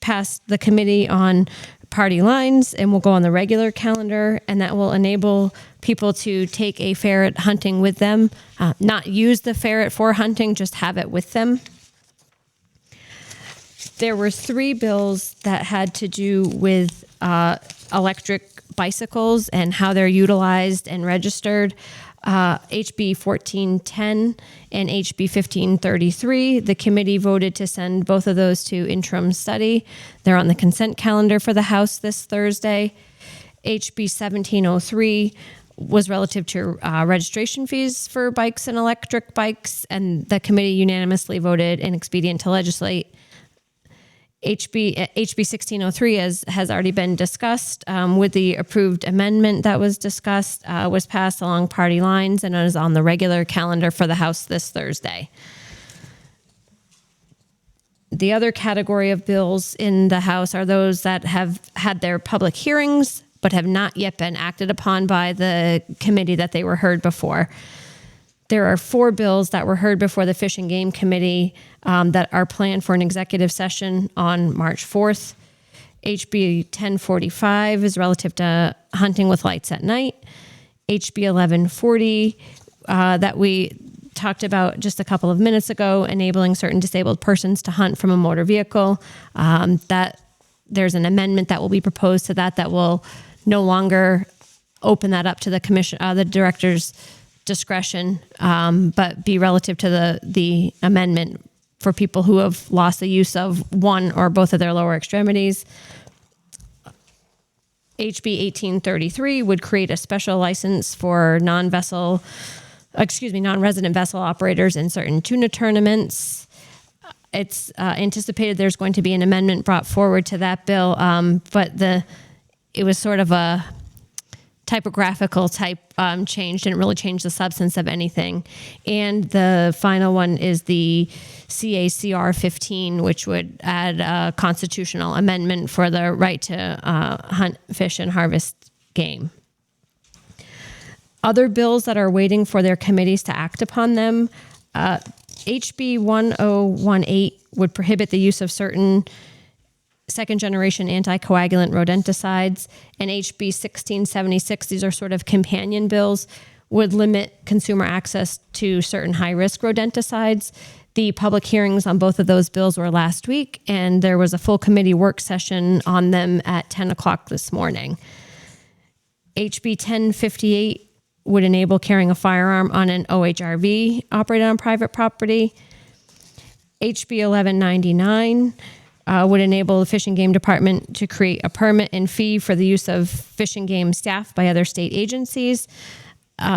passed the committee on party lines and will go on the regular calendar, and that will enable people to take a ferret hunting with them, not use the ferret for hunting, just have it with them. There were 3 bills that had to do with electric bicycles and how they're utilized and registered. HB 1410 and HB 1533. The committee voted to send both of those to interim study. They're on the consent calendar for the House this Thursday. HB 1703 was relative to registration fees for bikes and electric bikes, and the committee unanimously voted inexpedient to legislate. HB 1603 has already been discussed with the approved amendment that was discussed, was passed along party lines and is on the regular calendar for the House this Thursday. The other category of bills in the House are those that have had their public hearings but have not yet been acted upon by the committee that they were heard before. There are 4 bills that were heard before the Fish and Game Committee that are planned for an executive session on March 4th. HB 1045 is relative to hunting with lights at night. HB 1140 that we talked about just a couple of minutes ago, enabling certain disabled persons to hunt from a motor vehicle. That there's an amendment that will be proposed to that will no longer open that up to the commission, the director's discretion, but be relative to the amendment for people who have lost the use of one or both of their lower extremities. HB 1833 would create a special license for non-resident vessel operators in certain tuna tournaments. It's anticipated there's going to be an amendment brought forward to that bill, but it was sort of a typographical type change, didn't really change the substance of anything. And the final one is the CACR 15, which would add a constitutional amendment for the right to hunt, fish, and harvest game. Other bills that are waiting for their committees to act upon them, HB 1018 would prohibit the use of certain second-generation anticoagulant rodenticides, and HB 1676, these are sort of companion bills, would limit consumer access to certain high-risk rodenticides. The public hearings on both of those bills were last week, and there was a full committee work session on them at 10 o'clock this morning. HB 1058 would enable carrying a firearm on an OHRV operated on private property. HB 1199 would enable the Fish and Game Department to create a permit and fee for the use of fish and game staff by other state agencies.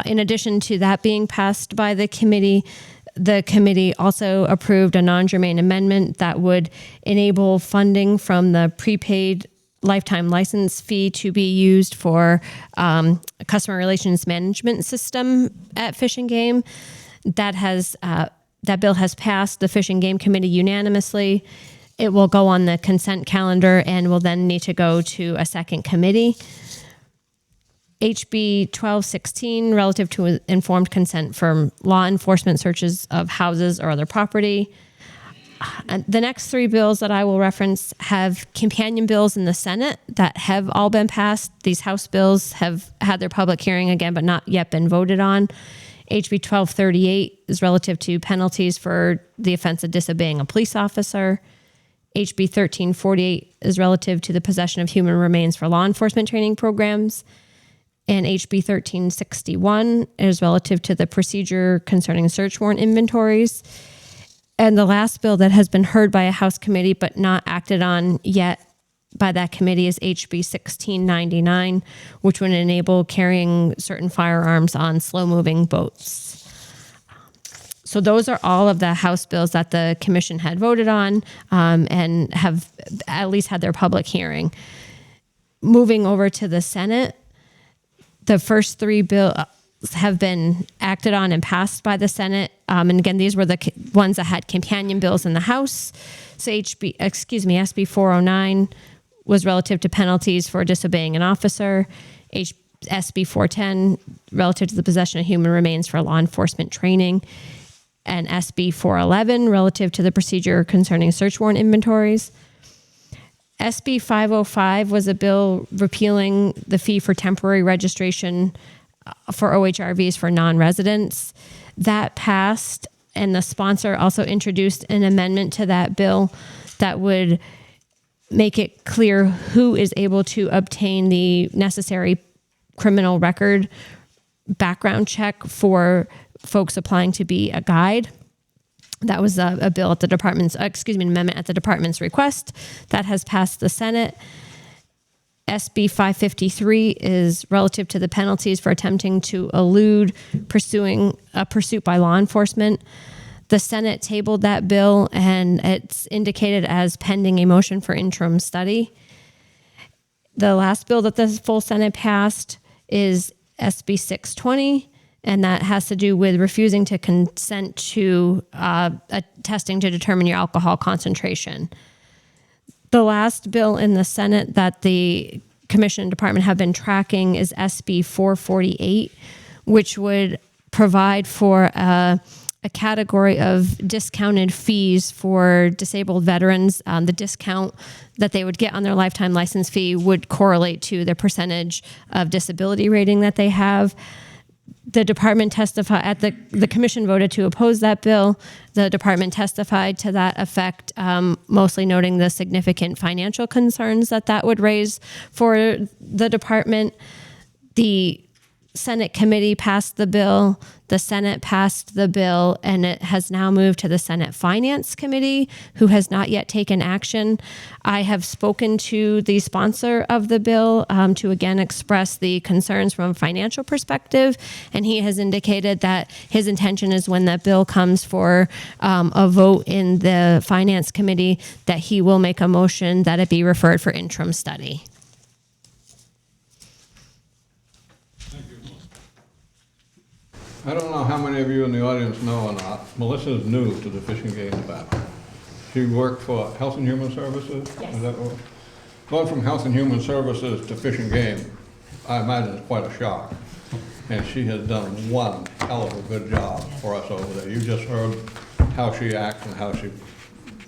In addition to that being passed by the committee also approved a non-germane amendment that would enable funding from the prepaid lifetime license fee to be used for a customer relations management system at Fish and Game. That bill has passed the Fish and Game Committee unanimously. It will go on the consent calendar and will then need to go to a second committee. HB 1216, relative to informed consent for law enforcement searches of houses or other property. The next 3 bills that I will reference have companion bills in the Senate that have all been passed. These House bills have had their public hearing again, but not yet been voted on. HB 1238 is relative to penalties for the offense of disobeying a police officer. HB 1348 is relative to the possession of human remains for law enforcement training programs. And HB 1361 is relative to the procedure concerning search warrant inventories. And the last bill that has been heard by a House committee but not acted on yet by that committee is HB 1699, which would enable carrying certain firearms on slow-moving boats. So those are all of the House bills that the commission had voted on and have at least had their public hearing. Moving over to the Senate, the first three bills have been acted on and passed by the Senate. And again, these were the ones that had companion bills in the House. So SB 409 was relative to penalties for disobeying an officer. SB 410 relative to the possession of human remains for law enforcement training. And SB 411 relative to the procedure concerning search warrant inventories. SB 505 was a bill repealing the fee for temporary registration for OHRVs for non-residents. That passed, and the sponsor also introduced an amendment to that bill that would make it clear who is able to obtain the necessary criminal record background check for folks applying to be a guide. That was a bill at the department's, an amendment at the department's request that has passed the Senate. SB 553 is relative to the penalties for attempting to elude pursuing a pursuit by law enforcement. The Senate tabled that bill and it's indicated as pending a motion for interim study. The last bill that the full Senate passed is SB 620. And that has to do with refusing to consent to testing to determine your alcohol concentration. The last bill in the Senate that the Commission and Department have been tracking is SB 448, which would provide for a category of discounted fees for disabled veterans. The discount that they would get on their lifetime license fee would correlate to the percentage of disability rating that they have. The department testified, the commission voted to oppose that bill. The department testified to that effect, mostly noting the significant financial concerns that would raise for the department. The Senate committee passed the bill, the Senate passed the bill, and it has now moved to the Senate Finance Committee, who has not yet taken action. I have spoken to the sponsor of the bill to again express the concerns from a financial perspective, and he has indicated that his intention is when that bill comes for a vote in the Finance Committee, that he will make a motion that it be referred for interim study. I don't know how many of you in the audience know or not, Melissa is new to the Fish and Game Department. She worked for Health and Human Services? Yes. Is that what? Going from Health and Human Services to Fish and Game, I imagine it's quite a shock. And she has done one hell of a good job for us over there. You just heard how she acts and how she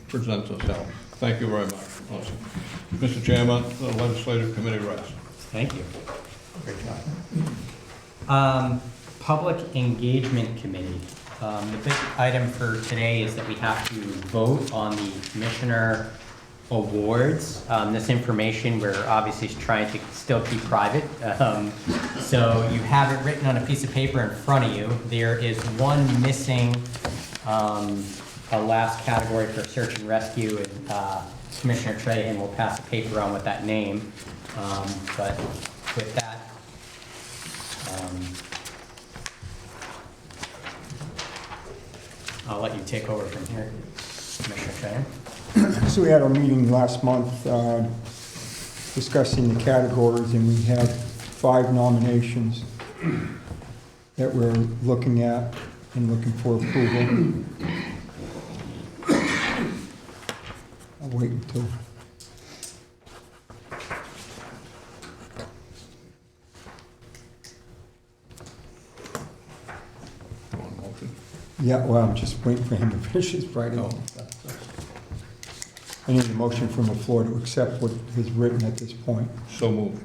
presents herself. Thank you very much, Melissa. Mr. Chairman, the Legislative Committee rests. Thank you. Great job. Public Engagement Committee. The big item for today is that we have to vote on the commissioner awards. This information we're obviously trying to still keep private. So you have it written on a piece of paper in front of you. There is one missing, a last category for search and rescue, and Commissioner Trahan will pass the paper on with that name. But with that, I'll let you take over from here, Commissioner Trahan. So we had our meeting last month discussing the categories, and we have 5 nominations that we're looking at and looking for approval. I'll wait until... Yeah, well, I'm just waiting for him to finish his writing. I need a motion from the floor to accept what is written at this point. So moved.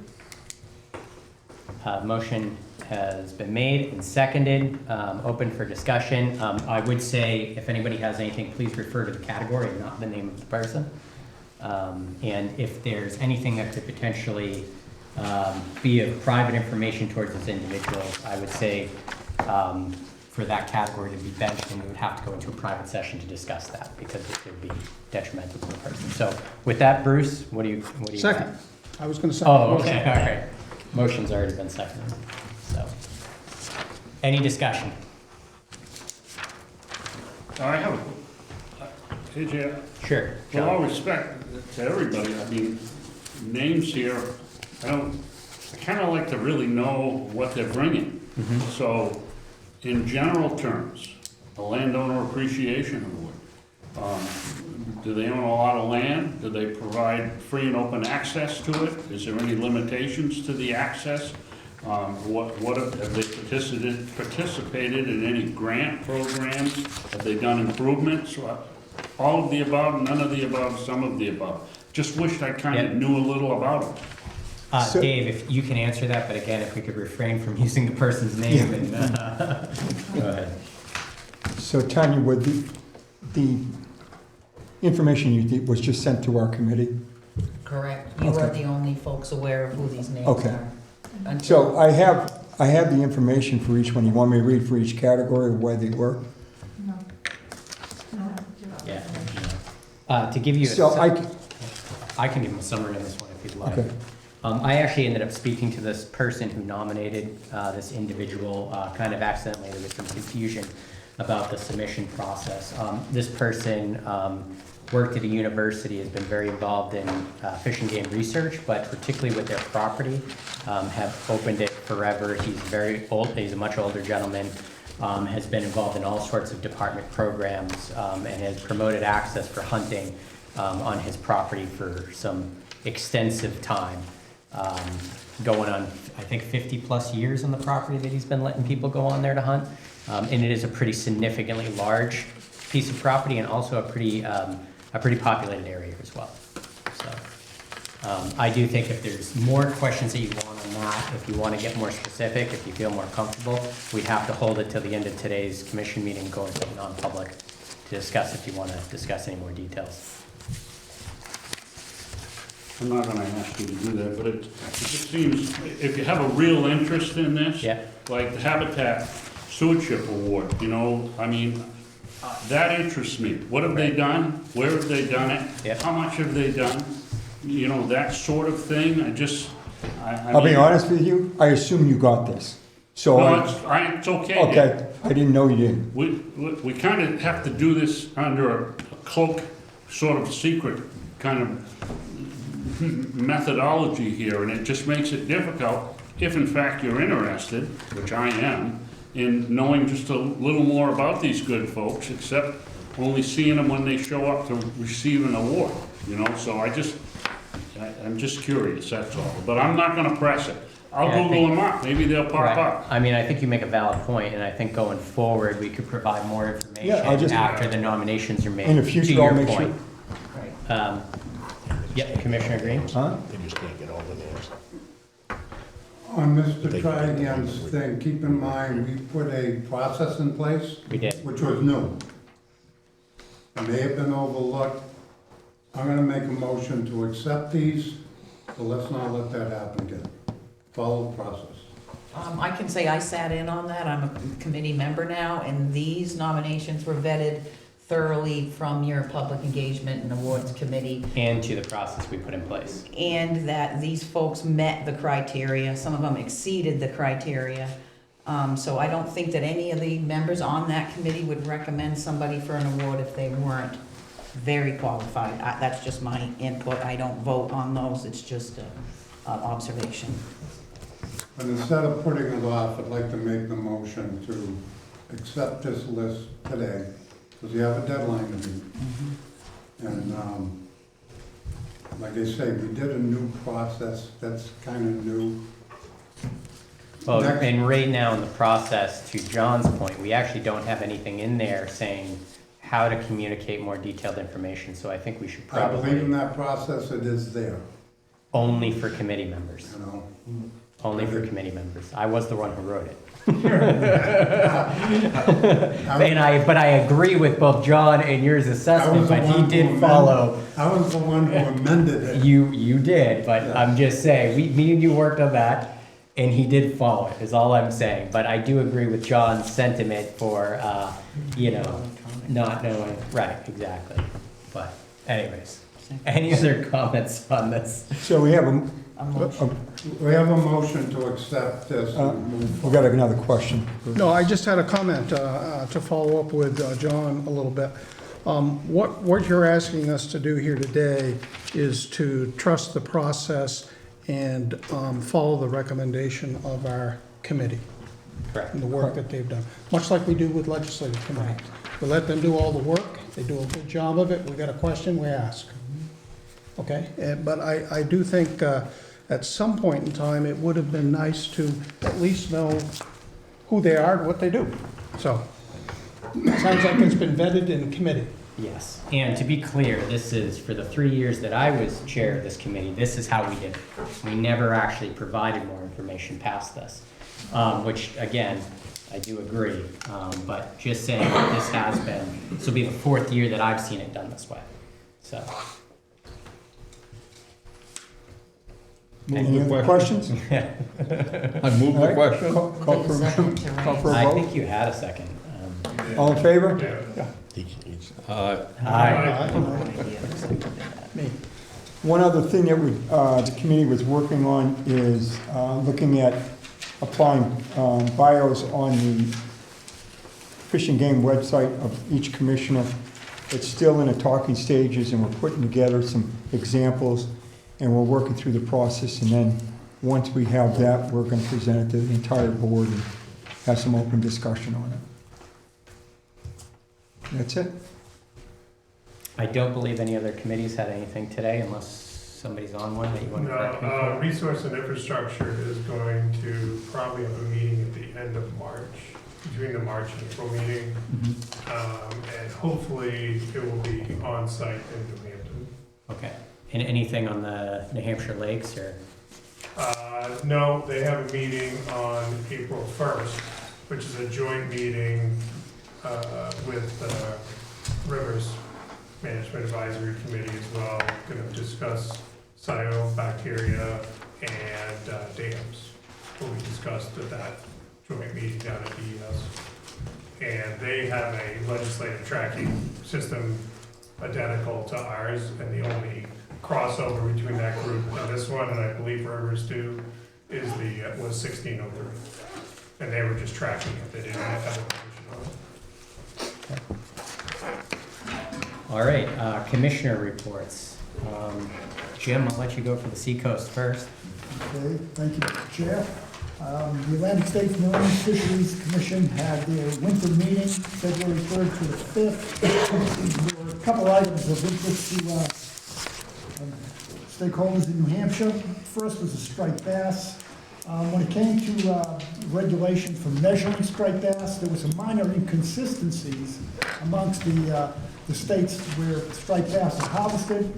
Motion has been made and seconded, open for discussion. I would say if anybody has anything, please refer to the category and not the name of the person. And if there's anything that could potentially be of private information towards those individuals, I would say, for that category to be benched, and we would have to go into a private session to discuss that, because it could be detrimental to the person. So with that, Bruce, what do you? Second. I was gonna second. Oh, okay, all right. Motion's already been seconded, so. Any discussion? I have, AJ, Sure. with all respect to everybody, I mean, names here, I kind of like to really know what they're bringing. So, in general terms, a landowner appreciation award. Do they own a lot of land? Do they provide free and open access to it? Is there any limitations to the access? What have they participated in any grant programs? Have they done improvements? All of the above, none of the above, some of the above. Just wished I kind of knew a little about it. Dave, if you can answer that, but again, if we could refrain from using the person's name and, go ahead. So Tanya, would the information you did was just sent to our committee? Correct. You are the only folks aware of who these names Okay. are. So I have the information for each one. You want me to read for each category where they were? Yeah. To give you So I can give him a summary on this one if you'd like. Okay. I actually ended up speaking to this person who nominated this individual, kind of accidentally. There was some confusion about the submission process. This person worked at a university, has been very involved in fish and game research, but particularly with their property, have opened it forever. He's very old, he's a much older gentleman, has been involved in all sorts of department programs, and has promoted access for hunting on his property for some extensive time. Going on, I think, 50+ years on the property that he's been letting people go on there to hunt. And it is a pretty significantly large piece of property, and also a pretty populated area as well. So I do think if there's more questions that you want on that, if you want to get more specific, if you feel more comfortable, we'd have to hold it till the end of today's commission meeting, go into non-public to discuss if you want to discuss any more details. I'm not gonna ask you to do that, but it just seems, if you have a real interest in this, like the Habitat Stewardship Award, you know, I mean, that interests me. What have they done? Where have they done it? How much have they done? You know, that sort of thing, I'll be honest with you, I assume you got this. So No, it's okay. Okay, I didn't know you did. We kind of have to do this under a cloak, sort of secret kind of methodology here, and it just makes it difficult, if in fact you're interested, which I am, in knowing just a little more about these good folks, except only seeing them when they show up to receive an award, you know, so I'm just curious, that's all, but I'm not gonna press it. I'll Google them up, maybe they'll pop up. I mean, I think you make a valid point, and I think going forward, we could provide more information after the nominations are made. In the future, to your I'll make point. Yep, Commissioner Green? Huh? They just can't get over theirs. On Mr. Trigan's thing, keep in mind, we put a process in place. We did. Which was new. It may have been overlooked. I'm gonna make a motion to accept these, so let's not let that happen again. Follow the process. I can say I sat in on that. I'm a committee member now, and these nominations were vetted thoroughly from your Public Engagement and Awards Committee. And to the process we put in place. And that these folks met the criteria. Some of them exceeded the criteria. So I don't think that any of the members on that committee would recommend somebody for an award if they weren't very qualified. That's just my input. I don't vote on those. It's just an observation. But instead of putting it off, I'd like to make the motion to accept this list today, because you have a deadline to meet. And like I say, we did a new process that's kind of new. Well, and right now in the process, to John's point, we actually don't have anything in there saying how to communicate more detailed information, so I think we should I believe probably, in that process, it is there, only for committee members, you know. only for committee members. I was the one who wrote it. But I agree with both John and yours assessment, but he did follow. I was the one who amended it. You did, but I'm just saying, me and you worked on that, and he did follow it, is all I'm saying. But I do agree with John's sentiment for, not knowing, right, exactly. But anyways, any other comments on this? So we have a motion to accept this. we got another question. No, I just had a comment to follow up with John a little bit. What you're asking us to do here today is to trust the process and follow the recommendation of our committee. Correct. And the work that they've done, much like we do with legislative committee. We let them do all the work, they do a good job of it, we got a question, we ask. Okay, but I do think at some point in time, it would have been nice to at least know who they are and what they do. So, it sounds like it's been vetted in committee. Yes, and to be clear, this is, for the 3 years that I was chair of this committee, this is how we did it. We never actually provided more information past this, which, again, I do agree. But just saying that this has been, this will be the 4th year that I've seen it done this way, so. Any other questions? I move the question. Call for a I vote. think you had a second. All in favor? One other thing that the committee was working on is looking at applying bios on the Fish and Game website of each commissioner. It's still in the talking stages, and we're putting together some examples, and we're working through the process, and then once we have that, we're going to present it to the entire board and have some open discussion on it. That's it. I don't believe any other committees had anything today, unless somebody's on one that you want to correct me No, for. Resource and Infrastructure is going to probably have a meeting at the end of March, between the March and April meeting. And hopefully it will be on site in New Hampton. Okay, and anything on the New Hampshire lakes, or? No, they have a meeting on April 1st, which is a joint meeting with Rivers Management Advisory Committee as well. Going to discuss cyanobacteria and dams will be discussed at that joint meeting down at DES. And they have a legislative tracking system identical to ours, and the only crossover between that group and this one, and I believe Rivers too, is was 1603. And they were just tracking it, they didn't have a position on it. All right, commissioner reports. Jim, I'll let you go for the Seacoast first. Okay, thank you, Mr. Chair. The Atlantic States Marine Fisheries Commission had their winter meeting, February 3rd to the 5th. There were a couple items of interest to stakeholders in New Hampshire. First was the striped bass. When it came to regulation for measuring striped bass, there were some minor inconsistencies amongst the states where striped bass are harvested.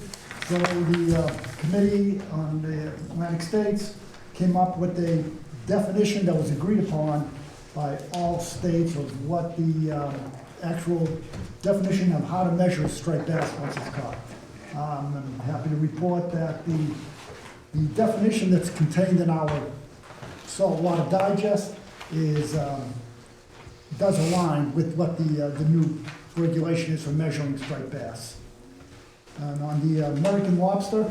So the committee on the Atlantic States came up with a definition that was agreed upon by all states of what the actual definition of how to measure striped bass once it's caught. I'm happy to report that the definition that's contained in our Saltwater Digest does align with what the new regulation is for measuring striped bass. And on the American lobster,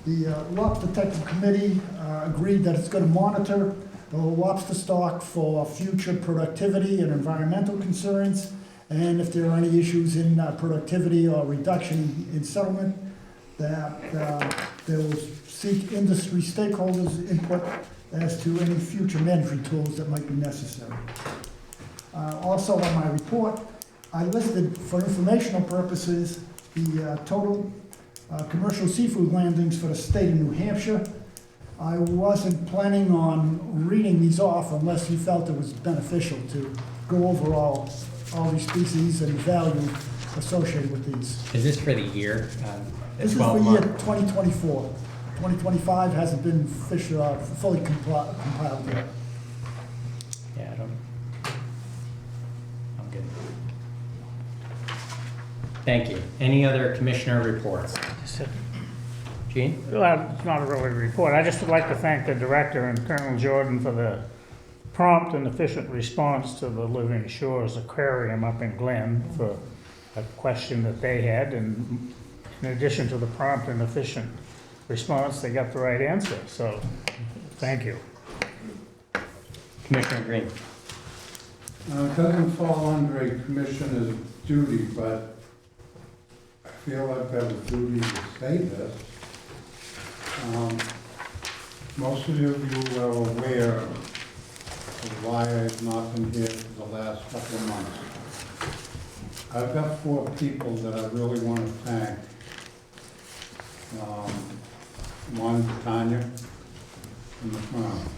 the Lobster Technical Committee agreed that it's going to monitor the lobster stock for future productivity and environmental concerns, and if there are any issues in productivity or reduction in settlement, that they will seek industry stakeholders' input as to any future management tools that might be necessary. Also on my report, I listed for informational purposes the total commercial seafood landings for the state of New Hampshire. I wasn't planning on reading these off unless you felt it was beneficial to go over all these species and value associated with these. Is this for the year? This is for year 2024. 2025 hasn't been fully compiled yet. Yeah, I don't Thank you. Any other commissioner reports? Gene? Well, it's not a really report. I just would like to thank the director and Colonel Jordan for the prompt and efficient response to the Living Shores Aquarium up in Glen for a question that they had. And in addition to the prompt and efficient response, they got the right answer. So, thank you. Commissioner Green. It doesn't fall under a commissioner's duty, but I feel I've got a duty to say this. Most of you are aware of why I've not been here for the last couple of months. I've got 4 people that I really want to thank. One, Tanya from the Crown,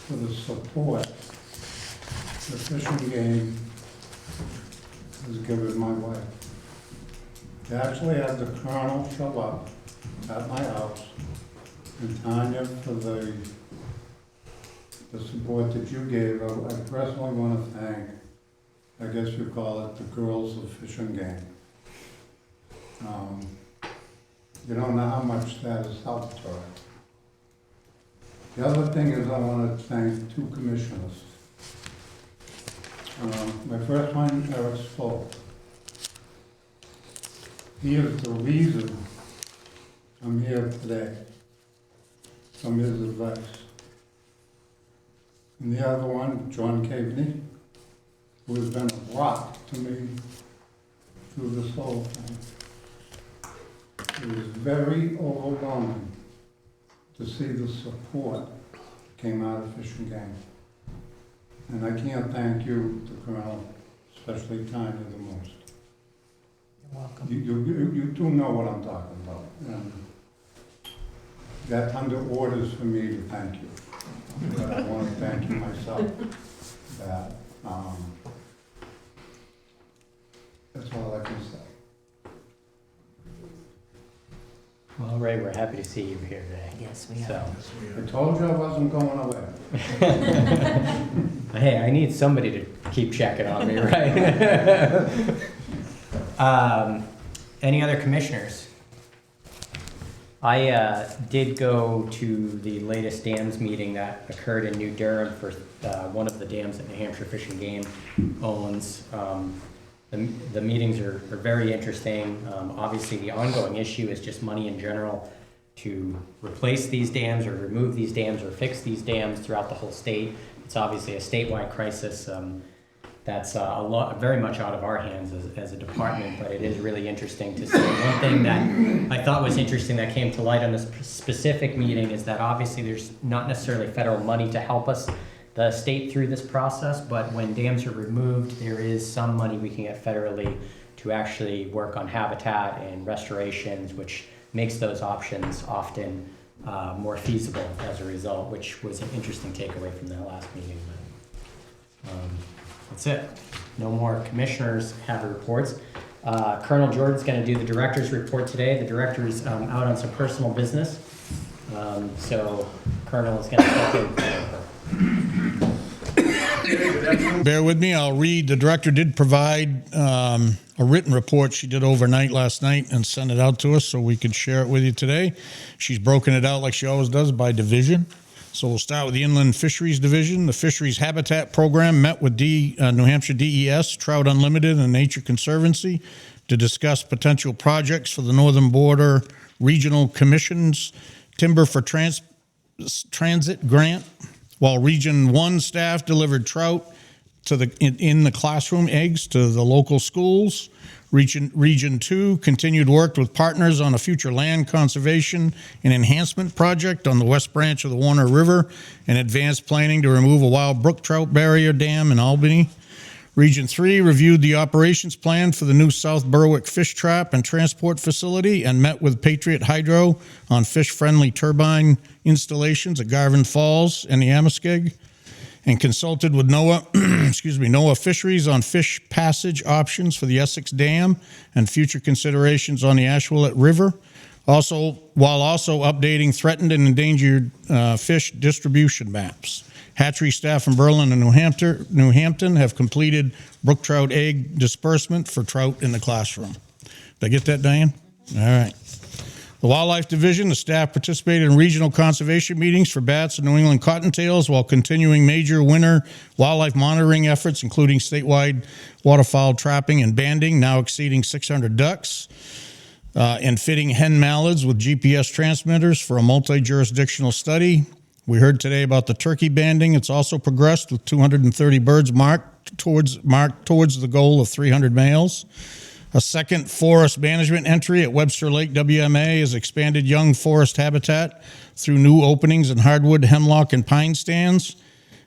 for the support the Fish and Game has given my wife. They actually had the Colonel show up at my house, and Tanya for the support that you gave. I personally want to thank, I guess you call it, the girls of Fish and Game. You don't know how much that has helped her. The other thing is I want to thank 2 commissioners. My first one, Eric Stoll. He is the reason I'm here today, from his advice. And the other one, John Caveney, who has been a rock to me through this whole thing. It was very overwhelming to see the support that came out of Fish and Game. And I can't thank you, the Colonel, especially Tanya, the most. You're welcome. You do know what I'm talking about. And that's under orders for me to thank you. But I want to thank you myself for that. That's all I can say. Well, Ray, we're happy to see you here today. Yes, we are. So, I told you I wasn't going away. hey, I need somebody to keep checking on me, right? Any other commissioners? I did go to the latest dams meeting that occurred in New Durham for one of the dams that New Hampshire Fish and Game owns. The meetings are very interesting. Obviously, the ongoing issue is just money in general to replace these dams or remove these dams or fix these dams throughout the whole state. It's obviously a statewide crisis that's very much out of our hands as a department, but it is really interesting to see. One thing that I thought was interesting that came to light on this specific meeting is that obviously there's not necessarily federal money to help us, the state, through this process, but when dams are removed, there is some money we can get federally to actually work on habitat and restorations, which makes those options often more feasible as a result, which was an interesting takeaway from that last meeting. That's it. No more commissioners have reports. Colonel Jordan's going to do the director's report today. The director is out on some personal business, so Colonel is going to step in for her. Bear with me, I'll read. The director did provide a written report she did overnight last night and sent it out to us so we could share it with you today. She's broken it out like she always does by division. So we'll start with the Inland Fisheries Division. The Fisheries Habitat Program met with New Hampshire DES, Trout Unlimited, and Nature Conservancy to discuss potential projects for the Northern Border Regional Commission's Timber for Transit Grant, while Region 1 staff delivered trout to in the classroom eggs to the local schools. Region 2 continued work with partners on a future land conservation and enhancement project on the west branch of the Warner River and advanced planning to remove a wild brook trout barrier dam in Albany. Region 3 reviewed the operations plan for the new South Berwick fish trap and transport facility and met with Patriot Hydro on fish-friendly turbine installations at Garvin Falls and the Amoskeag, and consulted with NOAA Fisheries on fish passage options for the Essex Dam and future considerations on the Ashwillet River, while also updating threatened and endangered fish distribution maps. Hatchery staff from Berlin and New Hampton have completed brook trout egg disbursement for trout in the classroom. Did I get that, Diane? All right. The Wildlife Division, the staff participated in regional conservation meetings for bats and New England cottontails while continuing major winter wildlife monitoring efforts, including statewide waterfowl trapping and banding, now exceeding 600 ducks, and fitting hen mallards with GPS transmitters for a multi-jurisdictional study. We heard today about the turkey banding. It's also progressed with 230 birds marked towards the goal of 300 males. A second forest management entry at Webster Lake WMA has expanded young forest habitat through new openings in hardwood, hemlock, and pine stands.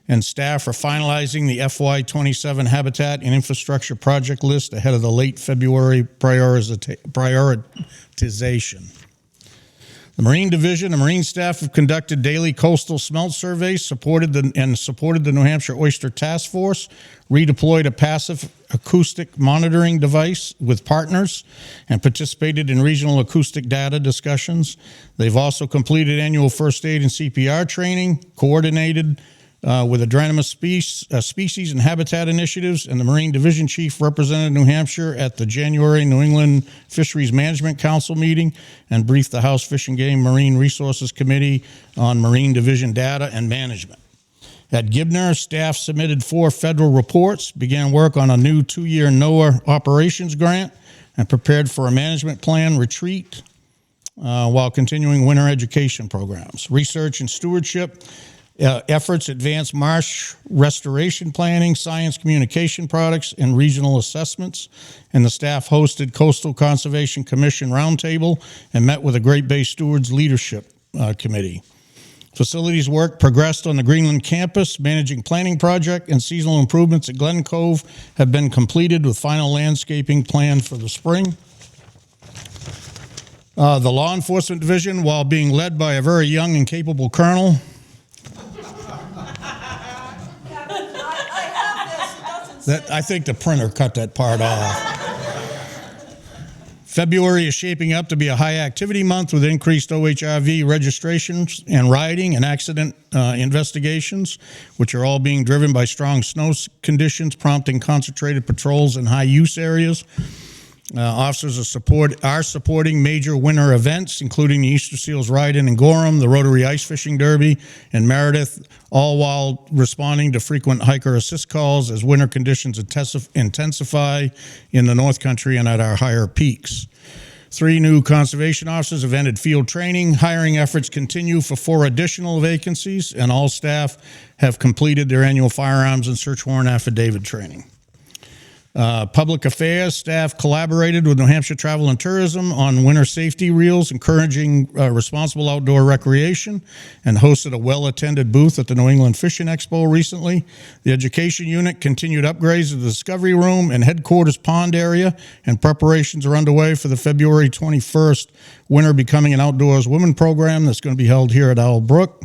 And staff are finalizing the FY27 habitat and infrastructure project list ahead of the late February prioritization. The Marine Division, the Marine staff have conducted daily coastal smelt surveys, supported the New Hampshire Oyster Task Force, redeployed a passive acoustic monitoring device with partners, and participated in regional acoustic data discussions. They've also completed annual first aid and CPR training, coordinated with Adrenomus species and habitat initiatives, and the Marine Division Chief represented New Hampshire at the January New England Fisheries Management Council meeting and briefed the House Fish and Game Marine Resources Committee on Marine Division data and management. At Gibner, staff submitted 4 federal reports, began work on a new 2-year NOAA operations grant, and prepared for a management plan retreat while continuing winter education programs. Research and stewardship efforts advance marsh restoration planning, science communication products, and regional assessments. And the staff hosted Coastal Conservation Commission Roundtable and met with the Great Bay Stewards Leadership Committee. Facilities work progressed on the Greenland campus. Managing planning project and seasonal improvements at Glen Cove have been completed with final landscaping planned for the spring. The Law Enforcement Division, while being led by a very young and capable colonel, I think the printer cut that part off. February is shaping up to be a high-activity month with increased OHRV registrations and riding and accident investigations, which are all being driven by strong snow conditions, prompting concentrated patrols in high-use areas. Officers are supporting major winter events, including the Easter Seals Ride-In in Gorham, the Rotary Ice Fishing Derby in Meredith, all while responding to frequent hiker assist calls as winter conditions intensify in the North Country and at our higher peaks. 3 new conservation officers have ended field training. Hiring efforts continue for 4 additional vacancies, and all staff have completed their annual firearms and search warrant affidavit training. Public affairs staff collaborated with New Hampshire Travel and Tourism on winter safety reels, encouraging responsible outdoor recreation, and hosted a well-attended booth at the New England Fishing Expo recently. The education unit continued upgrades of the Discovery Room and headquarters pond area, and preparations are underway for the February 21st Winter Becoming an Outdoors Women program that's going to be held here at Owl Brook.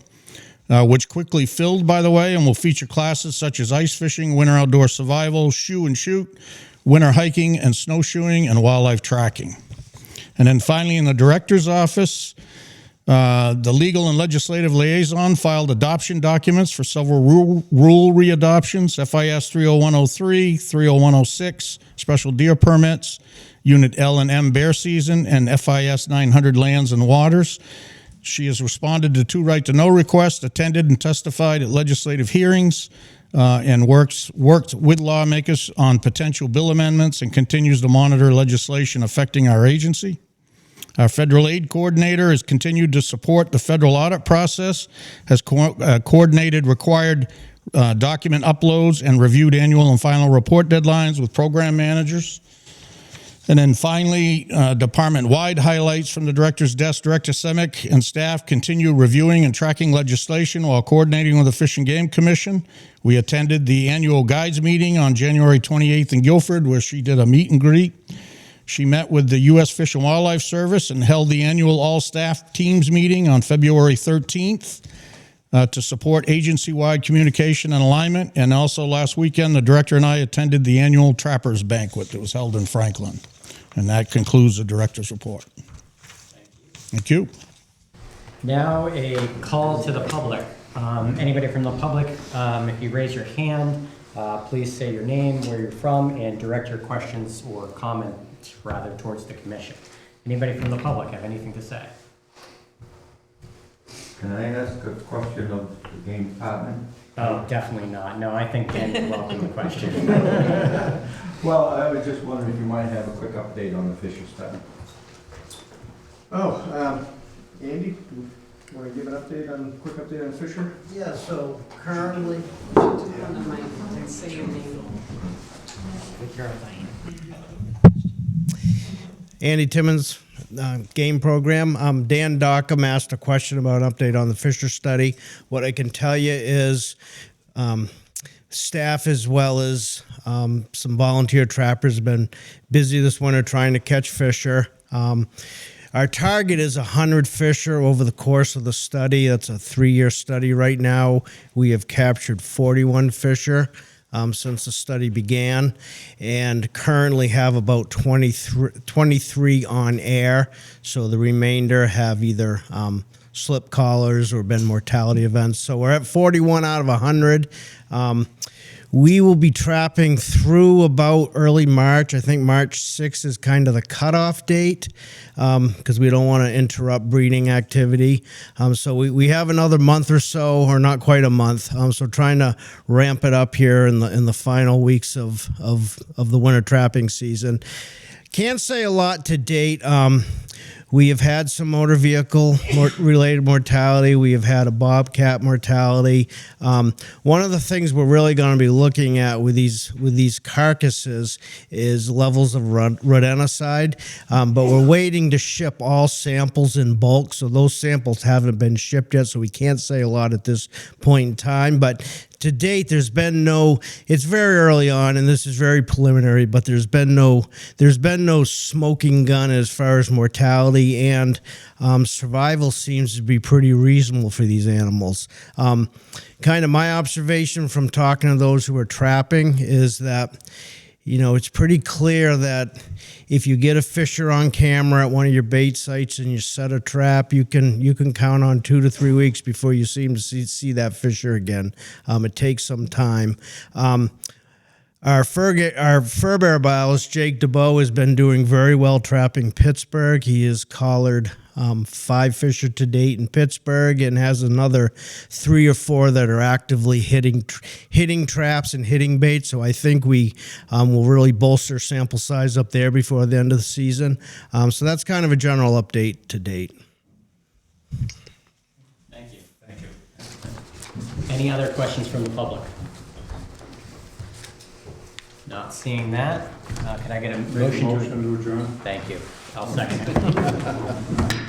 Which quickly filled, by the way, and will feature classes such as ice fishing, winter outdoor survival, shoe and shoot, winter hiking and snowshoeing, and wildlife tracking. And then finally, in the director's office, the legal and legislative liaison filed adoption documents for several rule readoptions, FIS 30103, 30106, special deer permits, Unit L and M bear season, and FIS 900 lands and waters. She has responded to 2 right-to-know requests, attended and testified at legislative hearings, and worked with lawmakers on potential bill amendments, and continues to monitor legislation affecting our agency. Our federal aid coordinator has continued to support the federal audit process, has coordinated required document uploads, and reviewed annual and final report deadlines with program managers. And then finally, department-wide highlights from the director's desk. Director Semick and staff continue reviewing and tracking legislation while coordinating with the Fish and Game Commission. We attended the annual guides meeting on January 28th in Guilford, where she did a meet and greet. She met with the U.S. Fish and Wildlife Service and held the annual all-staff teams meeting on February 13th to support agency-wide communication and alignment. And also last weekend, the director and I attended the annual Trappers Banquet that was held in Franklin. And that concludes the director's report. Thank you. Now a call to the public. Anybody from the public, if you raise your hand, please say your name, where you're from, and direct your questions or comments rather towards the commission. Anybody from the public have anything to say? Can I ask a question of the game department? Oh, definitely not. No, I think Dan will welcome the question. Well, I was just wondering if you might have a quick update on the Fisher study. Andy, want to give an update quick update on Fisher? Yeah, so currently, Say your name. Andy Timmons, game program. Dan Dockham asked a question about an update on the Fisher study. What I can tell you is staff as well as some volunteer trappers have been busy this winter trying to catch Fisher. Our target is 100 Fisher over the course of the study. That's a 3-year study right now. We have captured 41 Fisher since the study began, and currently have about 23 on air. So the remainder have either slip collars or been mortality events. So we're at 41 out of 100. We will be trapping through about early March. I think March 6th is kind of the cutoff date because we don't want to interrupt breeding activity. So we have another month or so, or not quite a month. So trying to ramp it up here in the final weeks of the winter trapping season. Can't say a lot to date. We have had some motor vehicle related mortality. We have had a bobcat mortality. One of the things we're really going to be looking at with these carcasses is levels of rodenticide, but we're waiting to ship all samples in bulk, so those samples haven't been shipped yet, so we can't say a lot at this point in time. But to date, there's been no, it's very early on and this is very preliminary, but there's been no smoking gun as far as mortality, and survival seems to be pretty reasonable for these animals. Kind of my observation from talking to those who are trapping is that, you know, it's pretty clear that if you get a Fisher on camera at one of your bait sites and you set a trap, you can count on 2 to 3 weeks before you seem to see that Fisher again. It takes some time. Our fur bear biologist, Jake DeBow, has been doing very well trapping Pittsburgh. He has collared 5 Fisher to date in Pittsburgh and has another 3 or 4 that are actively hitting traps and hitting bait. So I think we will really bolster sample size up there before the end of the season. So that's kind of a general update to date. Thank you. Thank you. Any other questions from the public? Not seeing that. Can I get a motion? Motion to adjourn. Thank you. I'll second it.